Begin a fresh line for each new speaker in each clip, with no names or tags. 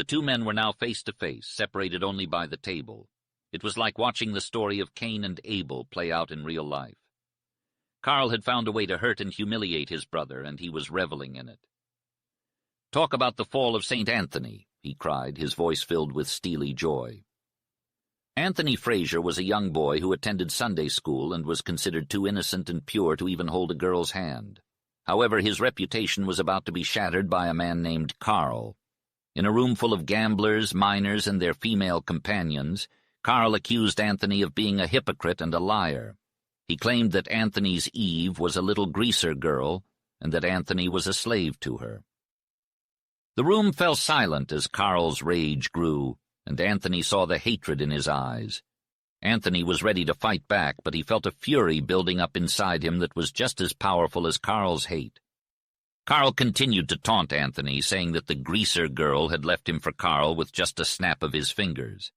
The two men were now face to face, separated only by the table. It was like watching the story of Cain and Abel play out in real life. Carl had found a way to hurt and humiliate his brother, and he was reveling in it. "Talk about the fall of St. Anthony," he cried, his voice filled with steely joy. Anthony Fraser was a young boy who attended Sunday school and was considered too innocent and pure to even hold a girl's hand. However, his reputation was about to be shattered by a man named Carl. In a room full of gamblers, miners, and their female companions, Carl accused Anthony of being a hypocrite and a liar. He claimed that Anthony's Eve was a little greaser girl, and that Anthony was a slave to her. The room fell silent as Carl's rage grew, and Anthony saw the hatred in his eyes. Anthony was ready to fight back, but he felt a fury building up inside him that was just as powerful as Carl's hate. Carl continued to taunt Anthony, saying that the greaser girl had left him for Carl with just a snap of his fingers.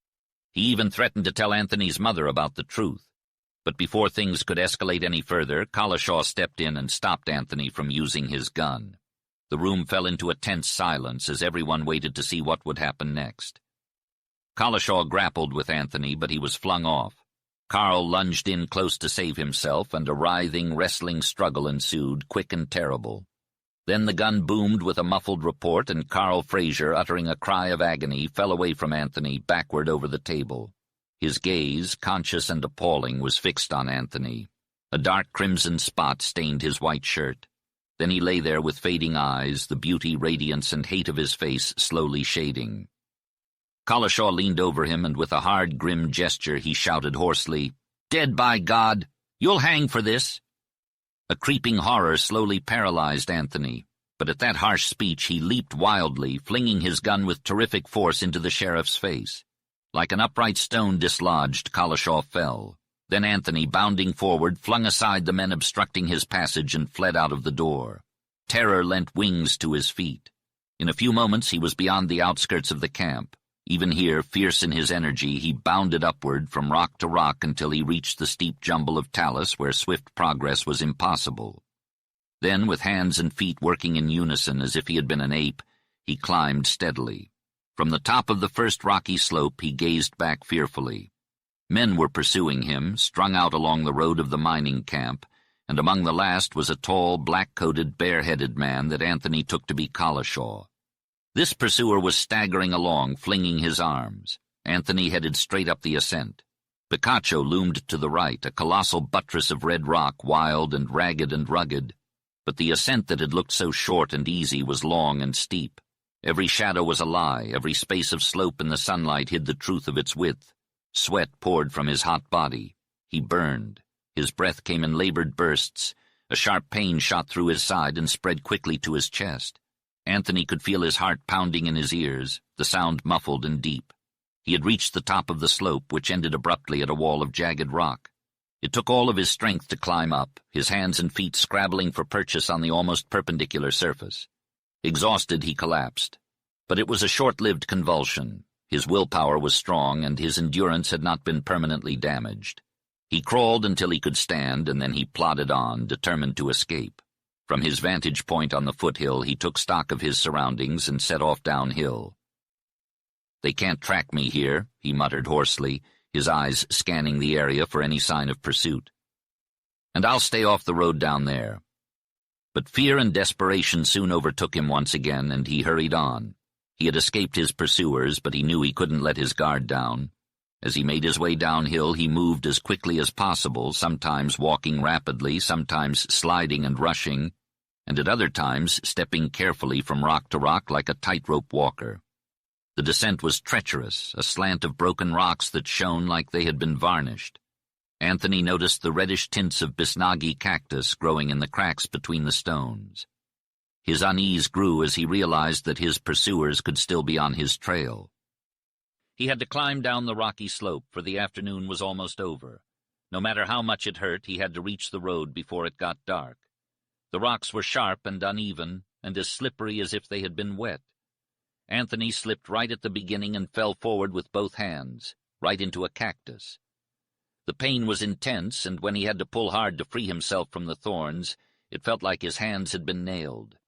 He even threatened to tell Anthony's mother about the truth. But before things could escalate any further, Collishaw stepped in and stopped Anthony from using his gun. The room fell into a tense silence as everyone waited to see what would happen next. Collishaw grappled with Anthony, but he was flung off. Carl lunged in close to save himself, and a writhing, wrestling struggle ensued, quick and terrible. Then the gun boomed with a muffled report, and Carl Fraser, uttering a cry of agony, fell away from Anthony, backward over the table. His gaze, conscious and appalling, was fixed on Anthony. A dark crimson spot stained his white shirt. Then he lay there with fading eyes, the beauty, radiance, and hate of his face slowly shading. Collishaw leaned over him, and with a hard, grim gesture he shouted hoarsely, "Dead, by God! You'll hang for this!" A creeping horror slowly paralyzed Anthony, but at that harsh speech he leaped wildly, flinging his gun with terrific force into the sheriff's face. Like an upright stone dislodged, Collishaw fell. Then Anthony, bounding forward, flung aside the men obstructing his passage and fled out of the door. Terror lent wings to his feet. In a few moments he was beyond the outskirts of the camp. Even here, fierce in his energy, he bounded upward from rock to rock until he reached the steep jumble of talus where swift progress was impossible. Then, with hands and feet working in unison as if he had been an ape, he climbed steadily. From the top of the first rocky slope he gazed back fearfully. Men were pursuing him, strung out along the road of the mining camp, and among the last was a tall, black-coated, bare-headed man that Anthony took to be Collishaw. This pursuer was staggering along, flinging his arms. Anthony headed straight up the ascent. Picacho loomed to the right, a colossal buttress of red rock, wild and ragged and rugged. But the ascent that had looked so short and easy was long and steep. Every shadow was a lie, every space of slope in the sunlight hid the truth of its width. Sweat poured from his hot body. He burned. His breath came in labored bursts. A sharp pain shot through his side and spread quickly to his chest. Anthony could feel his heart pounding in his ears, the sound muffled and deep. He had reached the top of the slope, which ended abruptly at a wall of jagged rock. It took all of his strength to climb up, his hands and feet scrabbling for purchase on the almost perpendicular surface. Exhausted, he collapsed. But it was a short-lived convulsion. His willpower was strong, and his endurance had not been permanently damaged. He crawled until he could stand, and then he plodded on, determined to escape. From his vantage point on the foothill, he took stock of his surroundings and set off downhill. "They can't track me here," he muttered hoarsely, his eyes scanning the area for any sign of pursuit. "And I'll stay off the road down there." But fear and desperation soon overtook him once again, and he hurried on. He had escaped his pursuers, but he knew he couldn't let his guard down. As he made his way downhill, he moved as quickly as possible, sometimes walking rapidly, sometimes sliding and rushing, and at other times stepping carefully from rock to rock like a tightrope walker. The descent was treacherous, a slant of broken rocks that shone like they had been varnished. Anthony noticed the reddish tints of bisnagi cactus growing in the cracks between the stones. His unease grew as he realized that his pursuers could still be on his trail. He had to climb down the rocky slope, for the afternoon was almost over. No matter how much it hurt, he had to reach the road before it got dark. The rocks were sharp and uneven, and as slippery as if they had been wet. Anthony slipped right at the beginning and fell forward with both hands, right into a cactus. The pain was intense, and when he had to pull hard to free himself from the thorns, it felt like his hands had been nailed.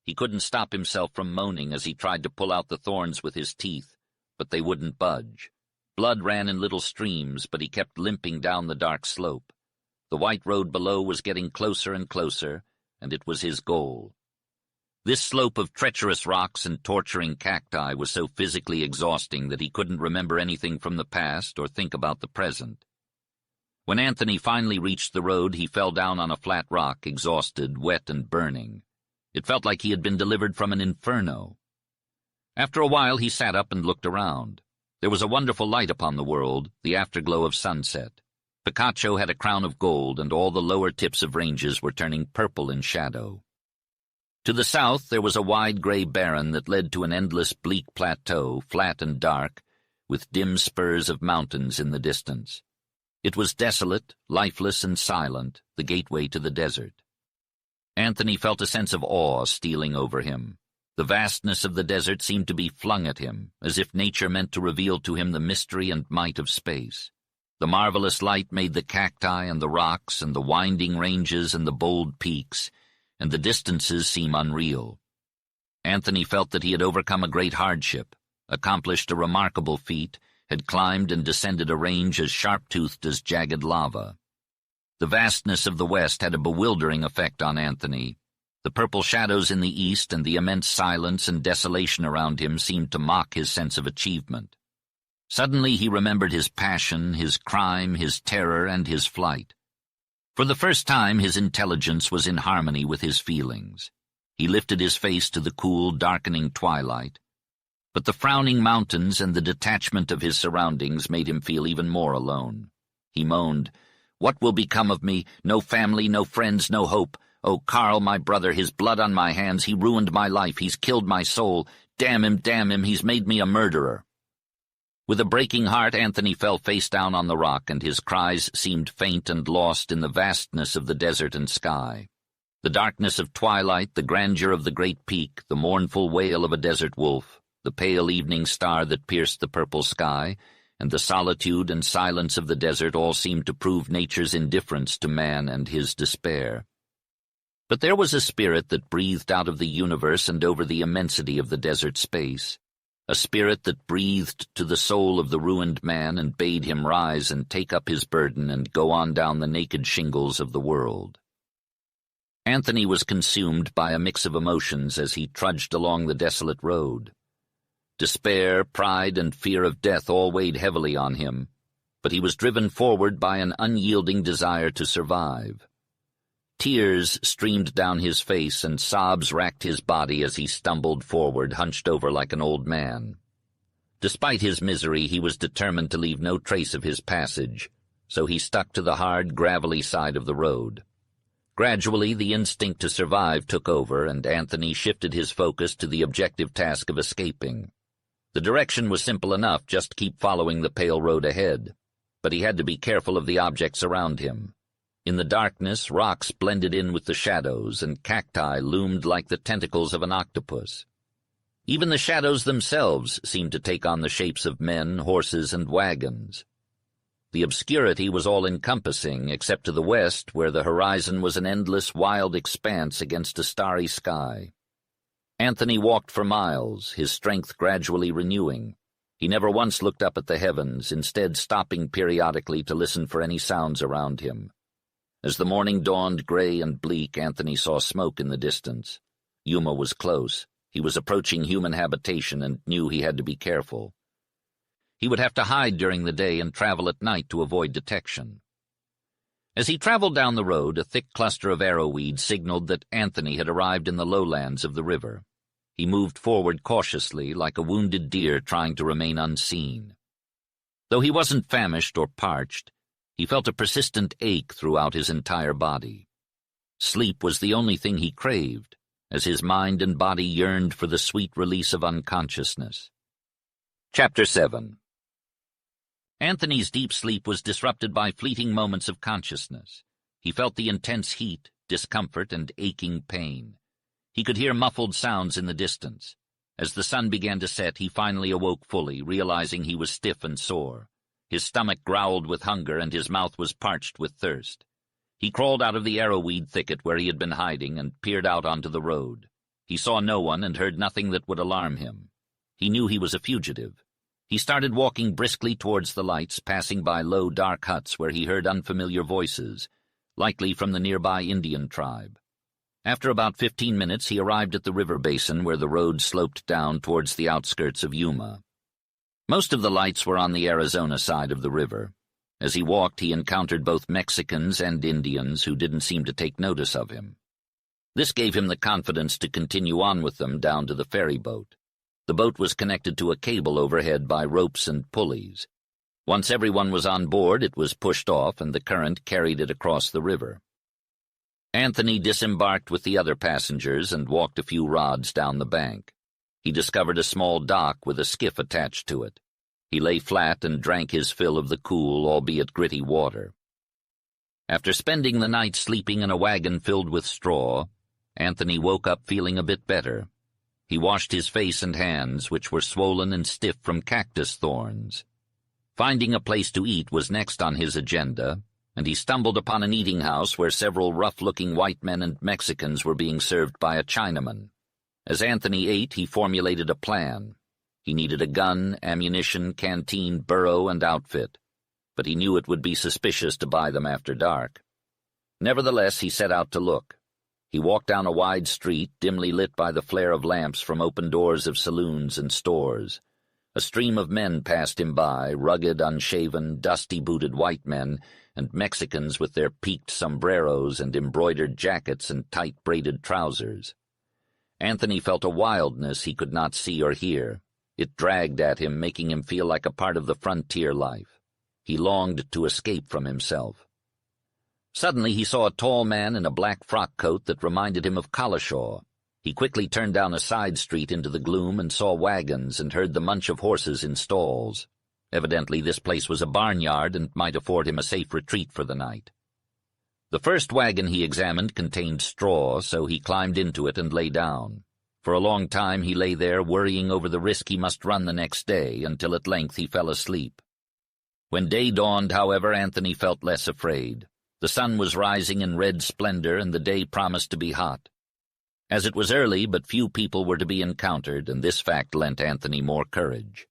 He couldn't stop himself from moaning as he tried to pull out the thorns with his teeth, but they wouldn't budge. Blood ran in little streams, but he kept limping down the dark slope. The white road below was getting closer and closer, and it was his goal. This slope of treacherous rocks and torturing cacti was so physically exhausting that he couldn't remember anything from the past or think about the present. When Anthony finally reached the road, he fell down on a flat rock, exhausted, wet, and burning. It felt like he had been delivered from an inferno. After a while, he sat up and looked around. There was a wonderful light upon the world, the afterglow of sunset. Picacho had a crown of gold, and all the lower tips of ranges were turning purple in shadow. To the south, there was a wide gray barren that led to an endless bleak plateau, flat and dark, with dim spurs of mountains in the distance. It was desolate, lifeless, and silent, the gateway to the desert. Anthony felt a sense of awe stealing over him. The vastness of the desert seemed to be flung at him, as if nature meant to reveal to him the mystery and might of space. The marvelous light made the cacti and the rocks and the winding ranges and the bold peaks and the distances seem unreal. Anthony felt that he had overcome a great hardship, accomplished a remarkable feat, had climbed and descended a range as sharp-toothed as jagged lava. The vastness of the west had a bewildering effect on Anthony. The purple shadows in the east and the immense silence and desolation around him seemed to mock his sense of achievement. Suddenly he remembered his passion, his crime, his terror, and his flight. For the first time his intelligence was in harmony with his feelings. He lifted his face to the cool, darkening twilight. But the frowning mountains and the detachment of his surroundings made him feel even more alone. He moaned, "What will become of me? No family, no friends, no hope. Oh, Carl, my brother, his blood on my hands. He ruined my life. He's killed my soul. Damn him, he's made me a murderer." With a breaking heart, Anthony fell face down on the rock, and his cries seemed faint and lost in the vastness of the desert and sky. The darkness of twilight, the grandeur of the great peak, the mournful wail of a desert wolf, the pale evening star that pierced the purple sky, and the solitude and silence of the desert all seemed to prove nature's indifference to man and his despair. But there was a spirit that breathed out of the universe and over the immensity of the desert space, a spirit that breathed to the soul of the ruined man and bade him rise and take up his burden and go on down the naked shingles of the world. Anthony was consumed by a mix of emotions as he trudged along the desolate road. Despair, pride, and fear of death all weighed heavily on him, but he was driven forward by an unyielding desire to survive. Tears streamed down his face and sobs racked his body as he stumbled forward, hunched over like an old man. Despite his misery, he was determined to leave no trace of his passage, so he stuck to the hard, gravelly side of the road. Gradually, the instinct to survive took over, and Anthony shifted his focus to the objective task of escaping. The direction was simple enough, just keep following the pale road ahead, but he had to be careful of the objects around him. In the darkness, rocks blended in with the shadows, and cacti loomed like the tentacles of an octopus. Even the shadows themselves seemed to take on the shapes of men, horses, and wagons. The obscurity was all-encompassing, except to the west, where the horizon was an endless, wild expanse against a starry sky. Anthony walked for miles, his strength gradually renewing. He never once looked up at the heavens, instead stopping periodically to listen for any sounds around him. As the morning dawned gray and bleak, Anthony saw smoke in the distance. Yuma was close. He was approaching human habitation and knew he had to be careful. He would have to hide during the day and travel at night to avoid detection. As he traveled down the road, a thick cluster of arrowweed signaled that Anthony had arrived in the lowlands of the river. He moved forward cautiously, like a wounded deer trying to remain unseen. Though he wasn't famished or parched, he felt a persistent ache throughout his entire body. Sleep was the only thing he craved, as his mind and body yearned for the sweet release of unconsciousness. Chapter 7. Anthony's deep sleep was disrupted by fleeting moments of consciousness. He felt the intense heat, discomfort, and aching pain. He could hear muffled sounds in the distance. As the sun began to set, he finally awoke fully, realizing he was stiff and sore. His stomach growled with hunger, and his mouth was parched with thirst. He crawled out of the arrowweed thicket where he had been hiding and peered out onto the road. He saw no one and heard nothing that would alarm him. He knew he was a fugitive. He started walking briskly towards the lights, passing by low, dark huts where he heard unfamiliar voices, likely from the nearby Indian tribe. After about 15 minutes, he arrived at the river basin where the road sloped down towards the outskirts of Yuma. Most of the lights were on the Arizona side of the river. As he walked, he encountered both Mexicans and Indians who didn't seem to take notice of him. This gave him the confidence to continue on with them down to the ferry boat. The boat was connected to a cable overhead by ropes and pulleys. Once everyone was on board, it was pushed off and the current carried it across the river. Anthony disembarked with the other passengers and walked a few rods down the bank. He discovered a small dock with a skiff attached to it. He lay flat and drank his fill of the cool, albeit gritty water. After spending the night sleeping in a wagon filled with straw, Anthony woke up feeling a bit better. He washed his face and hands, which were swollen and stiff from cactus thorns. Finding a place to eat was next on his agenda, and he stumbled upon an eating house where several rough-looking white men and Mexicans were being served by a Chinaman. As Anthony ate, he formulated a plan. He needed a gun, ammunition, canteen, burro, and outfit, but he knew it would be suspicious to buy them after dark. Nevertheless, he set out to look. He walked down a wide street, dimly lit by the flare of lamps from open doors of saloons and stores. A stream of men passed him by, rugged, unshaven, dusty-booted white men, and Mexicans with their peaked sombreros and embroidered jackets and tight braided trousers. Anthony felt a wildness he could not see or hear. It dragged at him, making him feel like a part of the frontier life. He longed to escape from himself. Suddenly he saw a tall man in a black frock coat that reminded him of Collishaw. He quickly turned down a side street into the gloom and saw wagons and heard the munch of horses in stalls. Evidently this place was a barnyard and might afford him a safe retreat for the night. The first wagon he examined contained straw, so he climbed into it and lay down. For a long time he lay there worrying over the risk he must run the next day, until at length he fell asleep. When day dawned, however, Anthony felt less afraid. The sun was rising in red splendor, and the day promised to be hot. As it was early, but few people were to be encountered, and this fact lent Anthony more courage.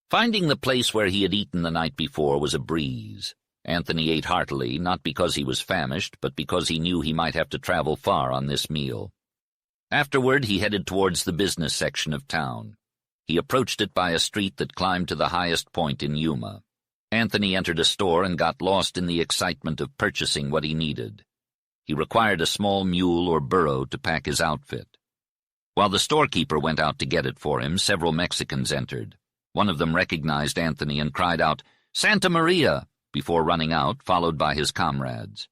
Finding the place where he had eaten the night before was a breeze. Anthony ate heartily, not because he was famished, but because he knew he might have to travel far on this meal. Afterward, he headed towards the business section of town. He approached it by a street that climbed to the highest point in Yuma. Anthony entered a store and got lost in the excitement of purchasing what he needed. He required a small mule or burro to pack his outfit. While the storekeeper went out to get it for him, several Mexicans entered. One of them recognized Anthony and cried out, "Santa Maria!" before running out, followed by his comrades.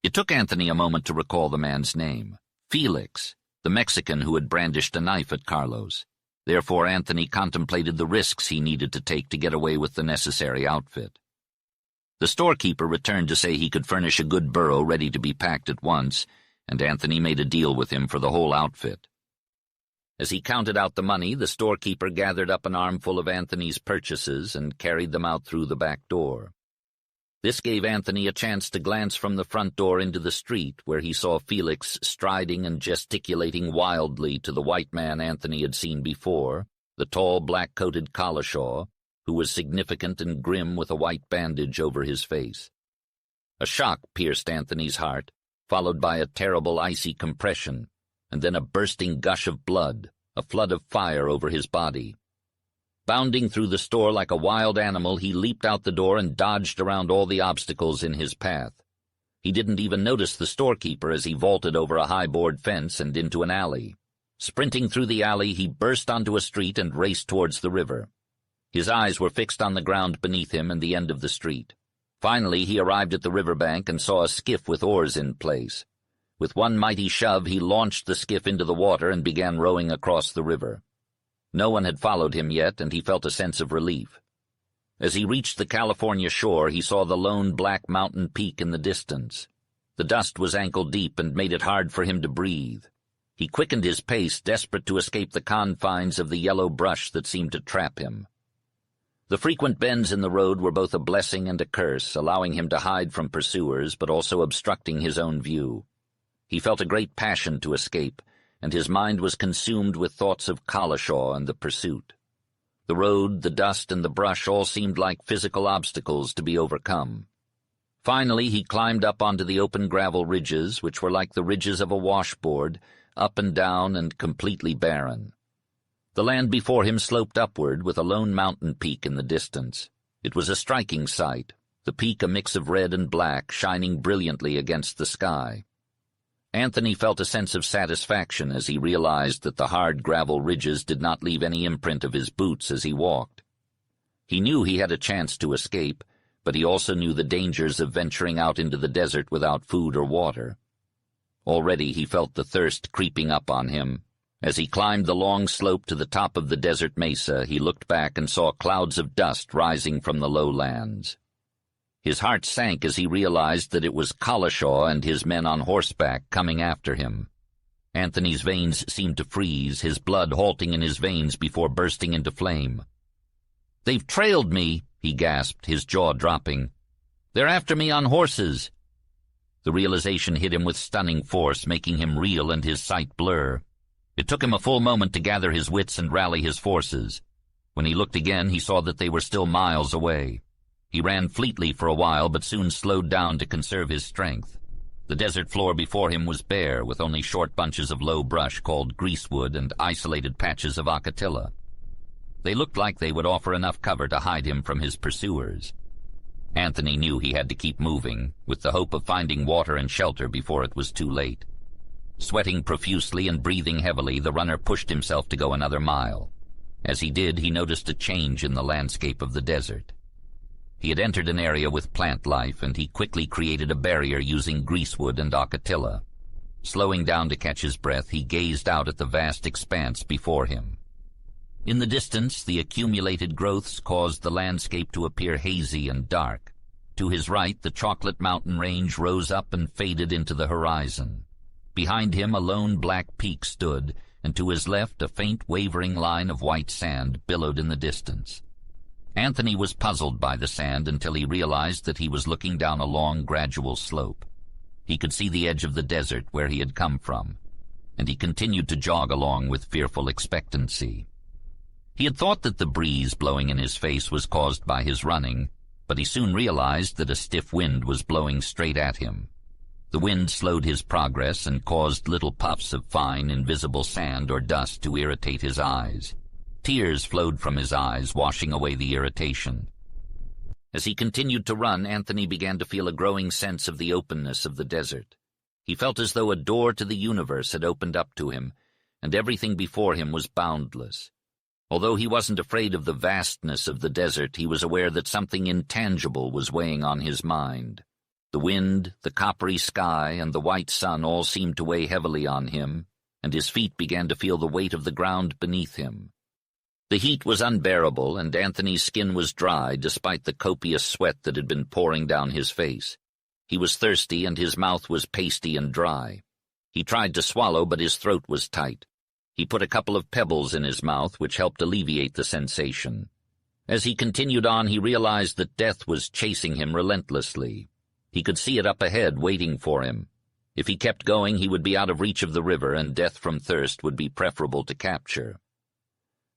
It took Anthony a moment to recall the man's name. Felix, the Mexican who had brandished a knife at Carlos. Therefore, Anthony contemplated the risks he needed to take to get away with the necessary outfit. The storekeeper returned to say he could furnish a good burro ready to be packed at once, and Anthony made a deal with him for the whole outfit. As he counted out the money, the storekeeper gathered up an armful of Anthony's purchases and carried them out through the back door. This gave Anthony a chance to glance from the front door into the street, where he saw Felix striding and gesticulating wildly to the white man Anthony had seen before, the tall, black-coated Collishaw, who was significant and grim with a white bandage over his face. A shock pierced Anthony's heart, followed by a terrible icy compression, and then a bursting gush of blood, a flood of fire over his body. Bounding through the store like a wild animal, he leaped out the door and dodged around all the obstacles in his path. He didn't even notice the storekeeper as he vaulted over a high board fence and into an alley. Sprinting through the alley, he burst onto a street and raced towards the river. His eyes were fixed on the ground beneath him and the end of the street. Finally, he arrived at the riverbank and saw a skiff with oars in place. With one mighty shove, he launched the skiff into the water and began rowing across the river. No one had followed him yet, and he felt a sense of relief. As he reached the California shore, he saw the lone black mountain peak in the distance. The dust was ankle-deep and made it hard for him to breathe. He quickened his pace, desperate to escape the confines of the yellow brush that seemed to trap him. The frequent bends in the road were both a blessing and a curse, allowing him to hide from pursuers, but also obstructing his own view. He felt a great passion to escape, and his mind was consumed with thoughts of Collishaw and the pursuit. The road, the dust, and the brush all seemed like physical obstacles to be overcome. Finally, he climbed up onto the open gravel ridges, which were like the ridges of a washboard, up and down and completely barren. The land before him sloped upward, with a lone mountain peak in the distance. It was a striking sight, the peak a mix of red and black, shining brilliantly against the sky. Anthony felt a sense of satisfaction as he realized that the hard gravel ridges did not leave any imprint of his boots as he walked. He knew he had a chance to escape, but he also knew the dangers of venturing out into the desert without food or water. Already he felt the thirst creeping up on him. As he climbed the long slope to the top of the desert mesa, he looked back and saw clouds of dust rising from the lowlands. His heart sank as he realized that it was Collishaw and his men on horseback coming after him. Anthony's veins seemed to freeze, his blood halting in his veins before bursting into flame. "They've trailed me," he gasped, his jaw dropping. "They're after me on horses." The realization hit him with stunning force, making him reel and his sight blur. It took him a full moment to gather his wits and rally his forces. When he looked again, he saw that they were still miles away. He ran fleetly for a while, but soon slowed down to conserve his strength. The desert floor before him was bare, with only short bunches of low brush called greasewood and isolated patches of ocatilla. They looked like they would offer enough cover to hide him from his pursuers. Anthony knew he had to keep moving, with the hope of finding water and shelter before it was too late. Sweating profusely and breathing heavily, the runner pushed himself to go another mile. As he did, he noticed a change in the landscape of the desert. He had entered an area with plant life, and he quickly created a barrier using greasewood and ocatilla. Slowing down to catch his breath, he gazed out at the vast expanse before him. In the distance, the accumulated growths caused the landscape to appear hazy and dark. To his right, the Chocolate Mountain Range rose up and faded into the horizon. Behind him, a lone black peak stood, and to his left, a faint wavering line of white sand billowed in the distance. Anthony was puzzled by the sand until he realized that he was looking down a long, gradual slope. He could see the edge of the desert where he had come from, and he continued to jog along with fearful expectancy. He had thought that the breeze blowing in his face was caused by his running, but he soon realized that a stiff wind was blowing straight at him. The wind slowed his progress and caused little puffs of fine, invisible sand or dust to irritate his eyes. Tears flowed from his eyes, washing away the irritation. As he continued to run, Anthony began to feel a growing sense of the openness of the desert. He felt as though a door to the universe had opened up to him, and everything before him was boundless. Although he wasn't afraid of the vastness of the desert, he was aware that something intangible was weighing on his mind. The wind, the coppery sky, and the white sun all seemed to weigh heavily on him, and his feet began to feel the weight of the ground beneath him. The heat was unbearable, and Anthony's skin was dry despite the copious sweat that had been pouring down his face. He was thirsty, and his mouth was pasty and dry. He tried to swallow, but his throat was tight. He put a couple of pebbles in his mouth, which helped alleviate the sensation. As he continued on, he realized that death was chasing him relentlessly. He could see it up ahead, waiting for him. If he kept going, he would be out of reach of the river, and death from thirst would be preferable to capture.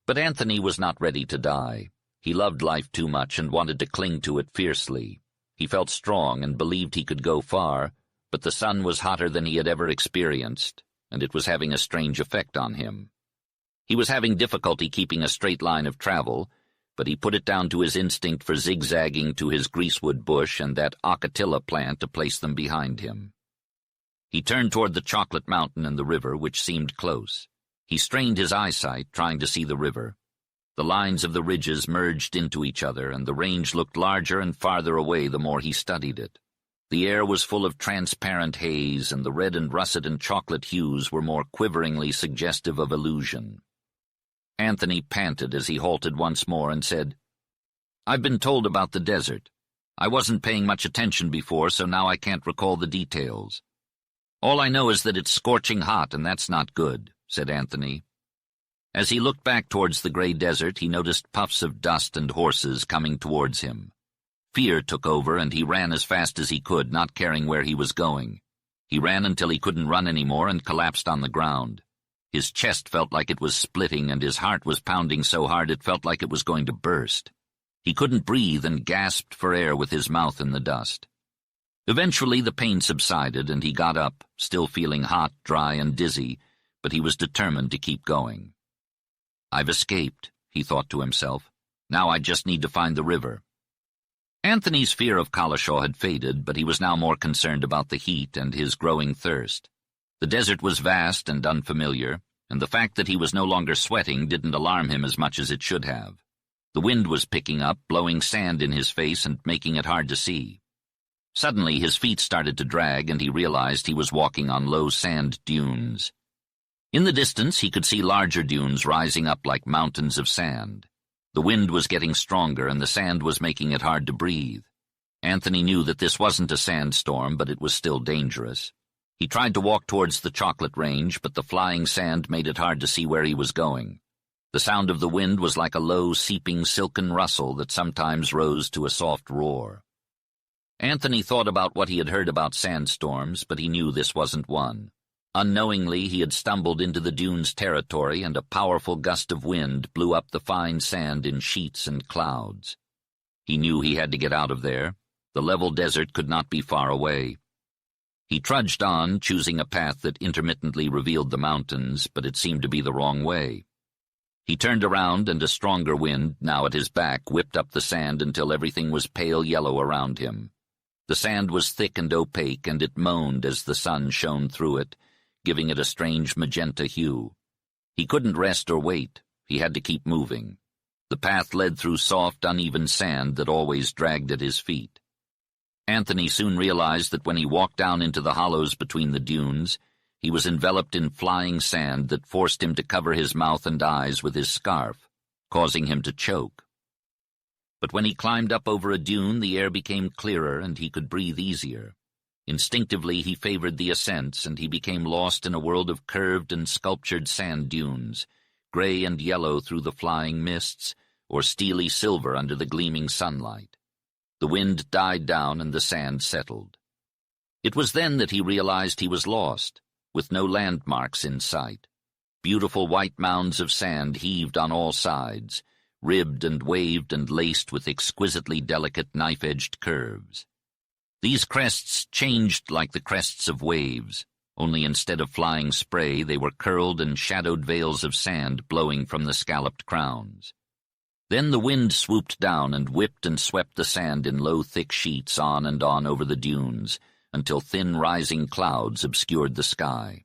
But Anthony was not ready to die. He loved life too much and wanted to cling to it fiercely. He felt strong and believed he could go far, but the sun was hotter than he had ever experienced, and it was having a strange effect on him. He was having difficulty keeping a straight line of travel, but he put it down to his instinct for zigzagging to his greasewood bush and that ocatilla plant to place them behind him. He turned toward the Chocolate Mountain and the river, which seemed close. He strained his eyesight, trying to see the river. The lines of the ridges merged into each other, and the range looked larger and farther away the more he studied it. The air was full of transparent haze, and the red and russet and chocolate hues were more quiveringly suggestive of illusion. Anthony panted as he halted once more and said, "I've been told about the desert. I wasn't paying much attention before, so now I can't recall the details. All I know is that it's scorching hot, and that's not good," said Anthony. As he looked back towards the gray desert, he noticed puffs of dust and horses coming towards him. Fear took over, and he ran as fast as he could, not caring where he was going. He ran until he couldn't run anymore and collapsed on the ground. His chest felt like it was splitting, and his heart was pounding so hard it felt like it was going to burst. He couldn't breathe and gasped for air with his mouth in the dust. Eventually the pain subsided, and he got up, still feeling hot, dry, and dizzy, but he was determined to keep going. "I've escaped," he thought to himself. "Now I just need to find the river." Anthony's fear of Collishaw had faded, but he was now more concerned about the heat and his growing thirst. The desert was vast and unfamiliar, and the fact that he was no longer sweating didn't alarm him as much as it should have. The wind was picking up, blowing sand in his face and making it hard to see. Suddenly his feet started to drag, and he realized he was walking on low sand dunes. In the distance he could see larger dunes rising up like mountains of sand. The wind was getting stronger, and the sand was making it hard to breathe. Anthony knew that this wasn't a sandstorm, but it was still dangerous. He tried to walk towards the chocolate range, but the flying sand made it hard to see where he was going. The sound of the wind was like a low, seeping, silken rustle that sometimes rose to a soft roar. Anthony thought about what he had heard about sandstorms, but he knew this wasn't one. Unknowingly, he had stumbled into the dunes' territory, and a powerful gust of wind blew up the fine sand in sheets and clouds. He knew he had to get out of there. The level desert could not be far away. He trudged on, choosing a path that intermittently revealed the mountains, but it seemed to be the wrong way. He turned around, and a stronger wind, now at his back, whipped up the sand until everything was pale yellow around him. The sand was thick and opaque, and it moaned as the sun shone through it, giving it a strange magenta hue. He couldn't rest or wait. He had to keep moving. The path led through soft, uneven sand that always dragged at his feet. Anthony soon realized that when he walked down into the hollows between the dunes, he was enveloped in flying sand that forced him to cover his mouth and eyes with his scarf, causing him to choke. But when he climbed up over a dune, the air became clearer and he could breathe easier. Instinctively he favored the ascents, and he became lost in a world of curved and sculptured sand dunes, gray and yellow through the flying mists, or steely silver under the gleaming sunlight. The wind died down and the sand settled. It was then that he realized he was lost, with no landmarks in sight. Beautiful white mounds of sand heaved on all sides, ribbed and waved and laced with exquisitely delicate knife-edged curves. These crests changed like the crests of waves, only instead of flying spray they were curled and shadowed veils of sand blowing from the scalloped crowns. Then the wind swooped down and whipped and swept the sand in low, thick sheets on and on over the dunes, until thin rising clouds obscured the sky.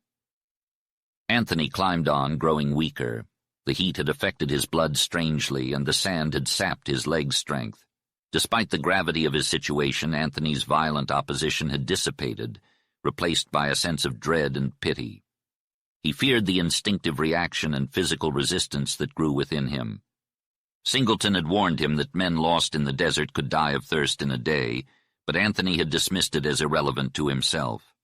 Anthony climbed on, growing weaker. The heat had affected his blood strangely, and the sand had sapped his leg strength. Despite the gravity of his situation, Anthony's violent opposition had dissipated, replaced by a sense of dread and pity. He feared the instinctive reaction and physical resistance that grew within him. Singleton had warned him that men lost in the desert could die of thirst in a day, but Anthony had dismissed it as irrelevant to himself.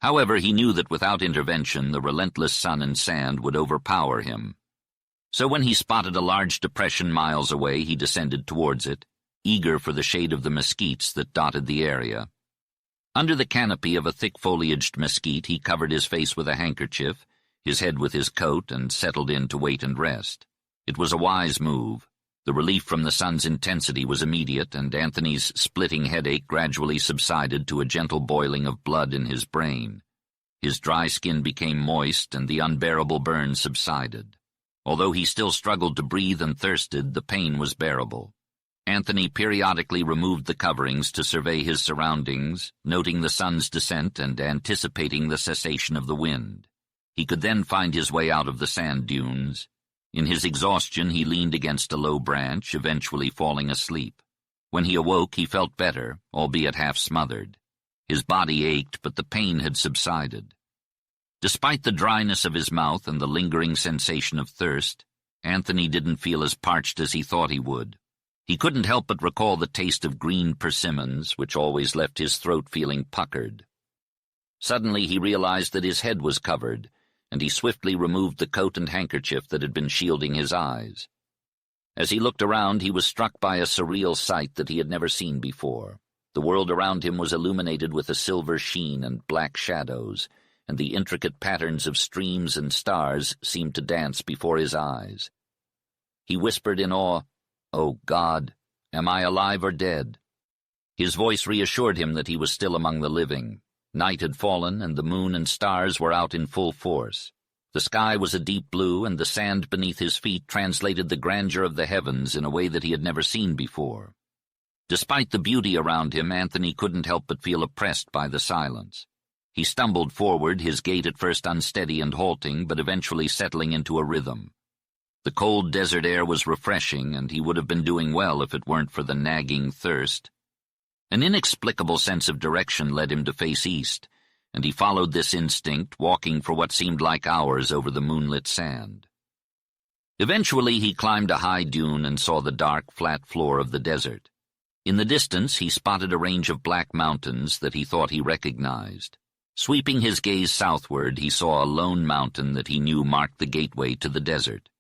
However, he knew that without intervention, the relentless sun and sand would overpower him. So when he spotted a large depression miles away, he descended towards it, eager for the shade of the mesquites that dotted the area. Under the canopy of a thick-foliaged mesquite, he covered his face with a handkerchief, his head with his coat, and settled in to wait and rest. It was a wise move. The relief from the sun's intensity was immediate, and Anthony's splitting headache gradually subsided to a gentle boiling of blood in his brain. His dry skin became moist, and the unbearable burn subsided. Although he still struggled to breathe and thirsted, the pain was bearable. Anthony periodically removed the coverings to survey his surroundings, noting the sun's descent and anticipating the cessation of the wind. He could then find his way out of the sand dunes. In his exhaustion, he leaned against a low branch, eventually falling asleep. When he awoke, he felt better, albeit half smothered. His body ached, but the pain had subsided. Despite the dryness of his mouth and the lingering sensation of thirst, Anthony didn't feel as parched as he thought he would. He couldn't help but recall the taste of green persimmons, which always left his throat feeling puckered. Suddenly he realized that his head was covered, and he swiftly removed the coat and handkerchief that had been shielding his eyes. As he looked around, he was struck by a surreal sight that he had never seen before. The world around him was illuminated with a silver sheen and black shadows, and the intricate patterns of streams and stars seemed to dance before his eyes. He whispered in awe, "Oh God, am I alive or dead?" His voice reassured him that he was still among the living. Night had fallen, and the moon and stars were out in full force. The sky was a deep blue, and the sand beneath his feet translated the grandeur of the heavens in a way that he had never seen before. Despite the beauty around him, Anthony couldn't help but feel oppressed by the silence. He stumbled forward, his gait at first unsteady and halting, but eventually settling into a rhythm. The cold desert air was refreshing, and he would have been doing well if it weren't for the nagging thirst. An inexplicable sense of direction led him to face east, and he followed this instinct, walking for what seemed like hours over the moonlit sand. Eventually he climbed a high dune and saw the dark, flat floor of the desert. In the distance he spotted a range of black mountains that he thought he recognized. Sweeping his gaze southward, he saw a lone mountain that he knew marked the gateway to the desert.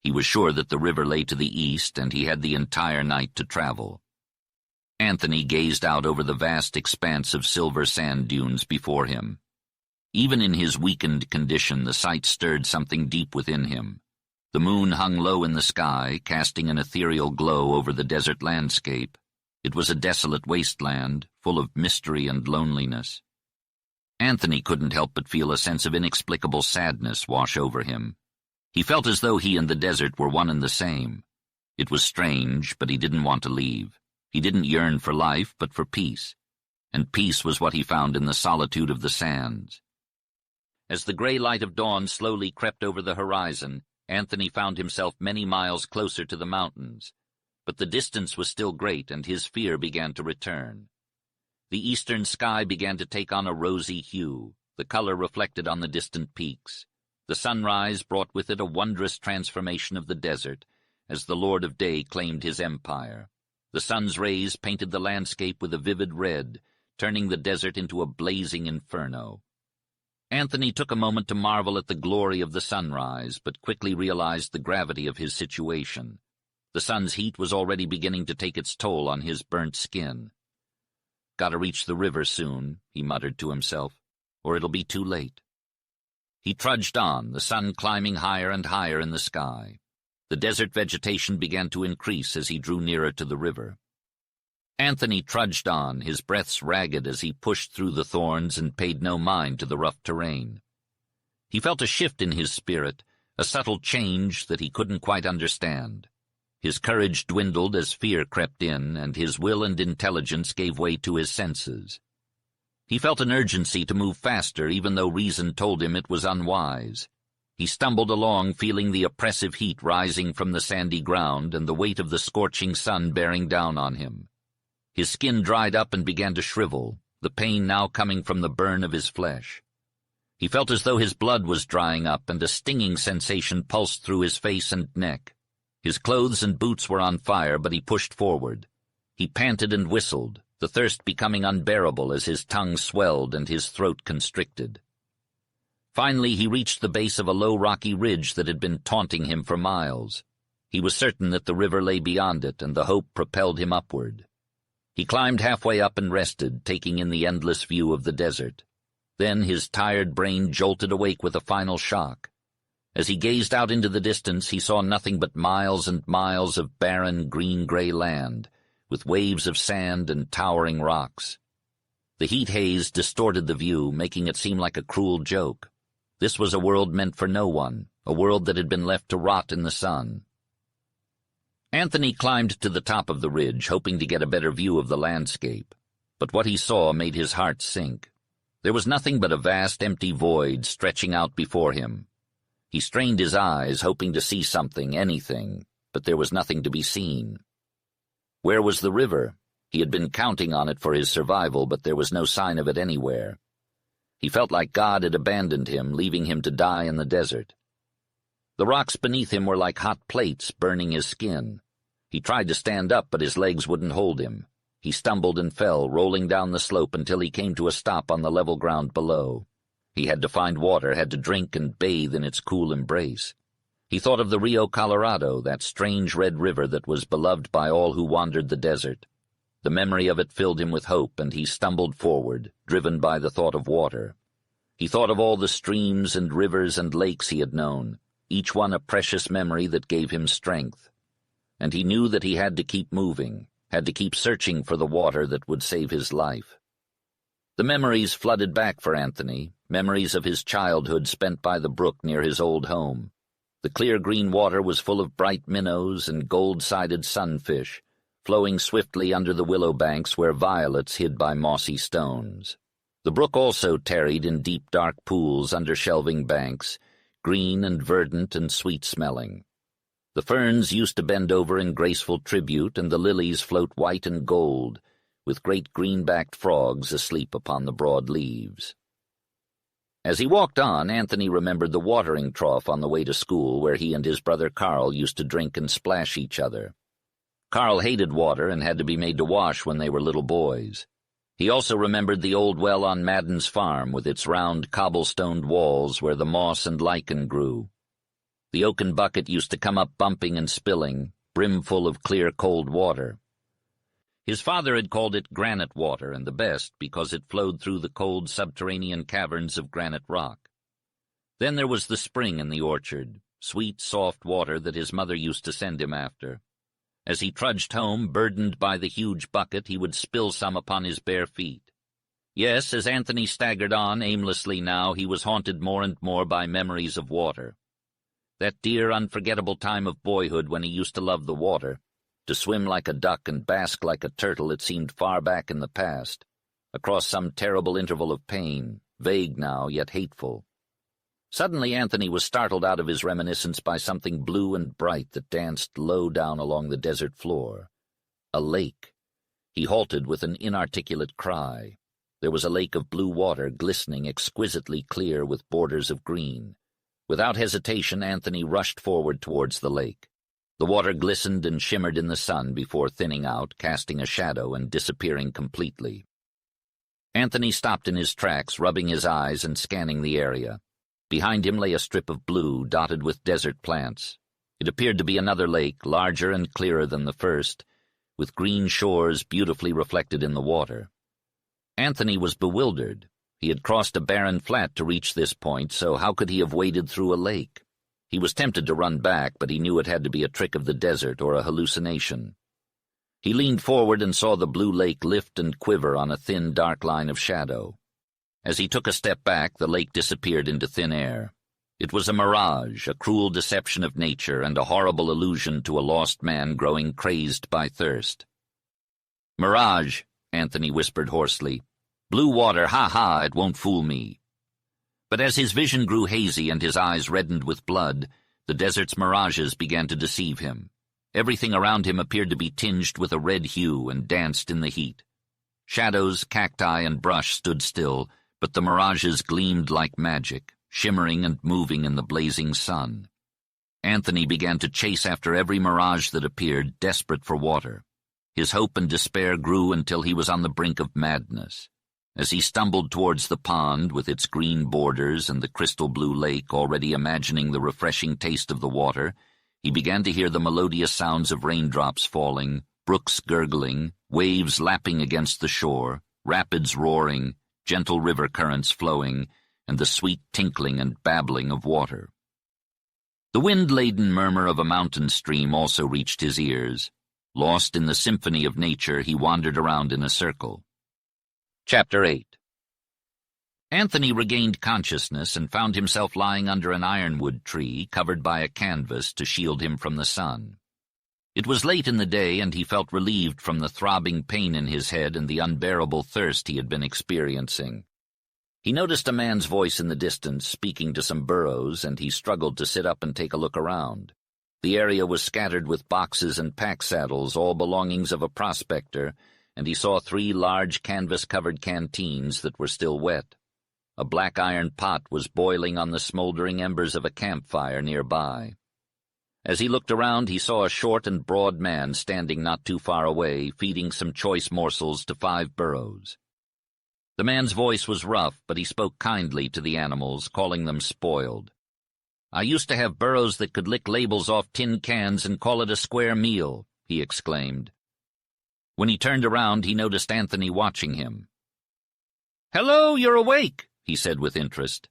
He was sure that the river lay to the east, and he had the entire night to travel. Anthony gazed out over the vast expanse of silver sand dunes before him. Even in his weakened condition, the sight stirred something deep within him. The moon hung low in the sky, casting an ethereal glow over the desert landscape. It was a desolate wasteland, full of mystery and loneliness. Anthony couldn't help but feel a sense of inexplicable sadness wash over him. He felt as though he and the desert were one and the same. It was strange, but he didn't want to leave. He didn't yearn for life, but for peace. And peace was what he found in the solitude of the sands. As the gray light of dawn slowly crept over the horizon, Anthony found himself many miles closer to the mountains. But the distance was still great, and his fear began to return. The eastern sky began to take on a rosy hue, the color reflected on the distant peaks. The sunrise brought with it a wondrous transformation of the desert, as the Lord of Day claimed his empire. The sun's rays painted the landscape with a vivid red, turning the desert into a blazing inferno. Anthony took a moment to marvel at the glory of the sunrise, but quickly realized the gravity of his situation. The sun's heat was already beginning to take its toll on his burnt skin. "Gotta reach the river soon," he muttered to himself, "or it'll be too late." He trudged on, the sun climbing higher and higher in the sky. The desert vegetation began to increase as he drew nearer to the river. Anthony trudged on, his breaths ragged as he pushed through the thorns and paid no mind to the rough terrain. He felt a shift in his spirit, a subtle change that he couldn't quite understand. His courage dwindled as fear crept in, and his will and intelligence gave way to his senses. He felt an urgency to move faster, even though reason told him it was unwise. He stumbled along, feeling the oppressive heat rising from the sandy ground and the weight of the scorching sun bearing down on him. His skin dried up and began to shrivel, the pain now coming from the burn of his flesh. He felt as though his blood was drying up, and a stinging sensation pulsed through his face and neck. His clothes and boots were on fire, but he pushed forward. He panted and whistled, the thirst becoming unbearable as his tongue swelled and his throat constricted. Finally, he reached the base of a low rocky ridge that had been taunting him for miles. He was certain that the river lay beyond it, and the hope propelled him upward. He climbed halfway up and rested, taking in the endless view of the desert. Then his tired brain jolted awake with a final shock. As he gazed out into the distance, he saw nothing but miles and miles of barren, green-gray land, with waves of sand and towering rocks. The heat haze distorted the view, making it seem like a cruel joke. This was a world meant for no one, a world that had been left to rot in the sun. Anthony climbed to the top of the ridge, hoping to get a better view of the landscape. But what he saw made his heart sink. There was nothing but a vast, empty void stretching out before him. He strained his eyes, hoping to see something, anything, but there was nothing to be seen. Where was the river? He had been counting on it for his survival, but there was no sign of it anywhere. He felt like God had abandoned him, leaving him to die in the desert. The rocks beneath him were like hot plates, burning his skin. He tried to stand up, but his legs wouldn't hold him. He stumbled and fell, rolling down the slope until he came to a stop on the level ground below. He had to find water, had to drink and bathe in its cool embrace. He thought of the Rio Colorado, that strange red river that was beloved by all who wandered the desert. The memory of it filled him with hope, and he stumbled forward, driven by the thought of water. He thought of all the streams and rivers and lakes he had known, each one a precious memory that gave him strength. And he knew that he had to keep moving, had to keep searching for the water that would save his life. The memories flooded back for Anthony, memories of his childhood spent by the brook near his old home. The clear green water was full of bright minnows and gold-sided sunfish, flowing swiftly under the willow banks where violets hid by mossy stones. The brook also tarried in deep dark pools under shelving banks, green and verdant and sweet-smelling. The ferns used to bend over in graceful tribute, and the lilies float white and gold, with great green-backed frogs asleep upon the broad leaves. As he walked on, Anthony remembered the watering trough on the way to school where he and his brother Carl used to drink and splash each other. Carl hated water and had to be made to wash when they were little boys. He also remembered the old well on Madden's farm with its round cobblestoned walls where the moss and lichen grew. The oaken bucket used to come up bumping and spilling, brimful of clear cold water. His father had called it granite water, and the best because it flowed through the cold subterranean caverns of granite rock. Then there was the spring in the orchard, sweet, soft water that his mother used to send him after. As he trudged home, burdened by the huge bucket, he would spill some upon his bare feet. Yes, as Anthony staggered on aimlessly now, he was haunted more and more by memories of water. That dear, unforgettable time of boyhood when he used to love the water. To swim like a duck and bask like a turtle, it seemed far back in the past, across some terrible interval of pain, vague now, yet hateful. Suddenly Anthony was startled out of his reminiscence by something blue and bright that danced low down along the desert floor. A lake. He halted with an inarticulate cry. There was a lake of blue water, glistening exquisitely clear with borders of green. Without hesitation, Anthony rushed forward towards the lake. The water glistened and shimmered in the sun before thinning out, casting a shadow and disappearing completely. Anthony stopped in his tracks, rubbing his eyes and scanning the area. Behind him lay a strip of blue, dotted with desert plants. It appeared to be another lake, larger and clearer than the first, with green shores beautifully reflected in the water. Anthony was bewildered. He had crossed a barren flat to reach this point, so how could he have waded through a lake? He was tempted to run back, but he knew it had to be a trick of the desert or a hallucination. He leaned forward and saw the blue lake lift and quiver on a thin, dark line of shadow. As he took a step back, the lake disappeared into thin air. It was a mirage, a cruel deception of nature, and a horrible illusion to a lost man growing crazed by thirst. "Mirage," Anthony whispered hoarsely. "Blue water, ha-ha, it won't fool me." But as his vision grew hazy and his eyes reddened with blood, the desert's mirages began to deceive him. Everything around him appeared to be tinged with a red hue and danced in the heat. Shadows, cacti, and brush stood still, but the mirages gleamed like magic, shimmering and moving in the blazing sun. Anthony began to chase after every mirage that appeared, desperate for water. His hope and despair grew until he was on the brink of madness. As he stumbled towards the pond with its green borders and the crystal blue lake, already imagining the refreshing taste of the water, he began to hear the melodious sounds of raindrops falling, brooks gurgling, waves lapping against the shore, rapids roaring, gentle river currents flowing, and the sweet tinkling and babbling of water. The wind-laden murmur of a mountain stream also reached his ears. Lost in the symphony of nature, he wandered around in a circle. Chapter 8. Anthony regained consciousness and found himself lying under an ironwood tree covered by a canvas to shield him from the sun. It was late in the day, and he felt relieved from the throbbing pain in his head and the unbearable thirst he had been experiencing. He noticed a man's voice in the distance speaking to some burros, and he struggled to sit up and take a look around. The area was scattered with boxes and pack saddles, all belongings of a prospector, and he saw 3 large canvas-covered canteens that were still wet. A black iron pot was boiling on the smoldering embers of a campfire nearby. As he looked around, he saw a short and broad man standing not too far away, feeding some choice morsels to 5 burros. The man's voice was rough, but he spoke kindly to the animals, calling them spoiled. "I used to have burros that could lick labels off tin cans and call it a square meal," he exclaimed. When he turned around, he noticed Anthony watching him. "Hello, you're awake!" he said with interest.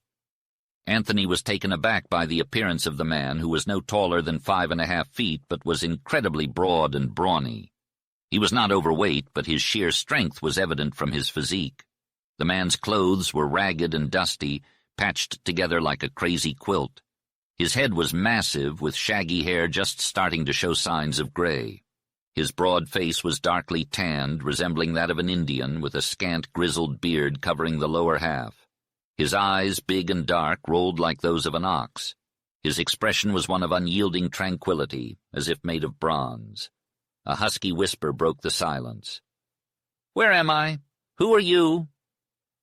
Anthony was taken aback by the appearance of the man, who was no taller than 5.5 feet, but was incredibly broad and brawny. He was not overweight, but his sheer strength was evident from his physique. The man's clothes were ragged and dusty, patched together like a crazy quilt. His head was massive, with shaggy hair just starting to show signs of gray. His broad face was darkly tanned, resembling that of an Indian, with a scant grizzled beard covering the lower half. His eyes, big and dark, rolled like those of an ox. His expression was one of unyielding tranquility, as if made of bronze. A husky whisper broke the silence. "Where am I? Who are you?"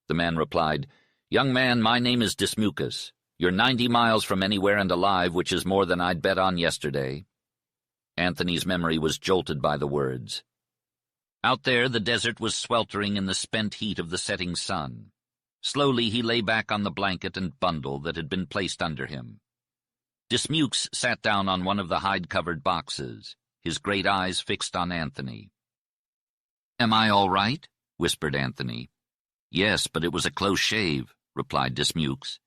The man replied, "Young man, my name is Dismucus. You're 90 miles from anywhere and alive, which is more than I'd bet on yesterday." Anthony's memory was jolted by the words. Out there, the desert was sweltering in the spent heat of the setting sun. Slowly he lay back on the blanket and bundle that had been placed under him. Dismukes sat down on one of the hide-covered boxes, his great eyes fixed on Anthony. "Am I all right?" whispered Anthony. "Yes, but it was a close shave," replied Dismukes.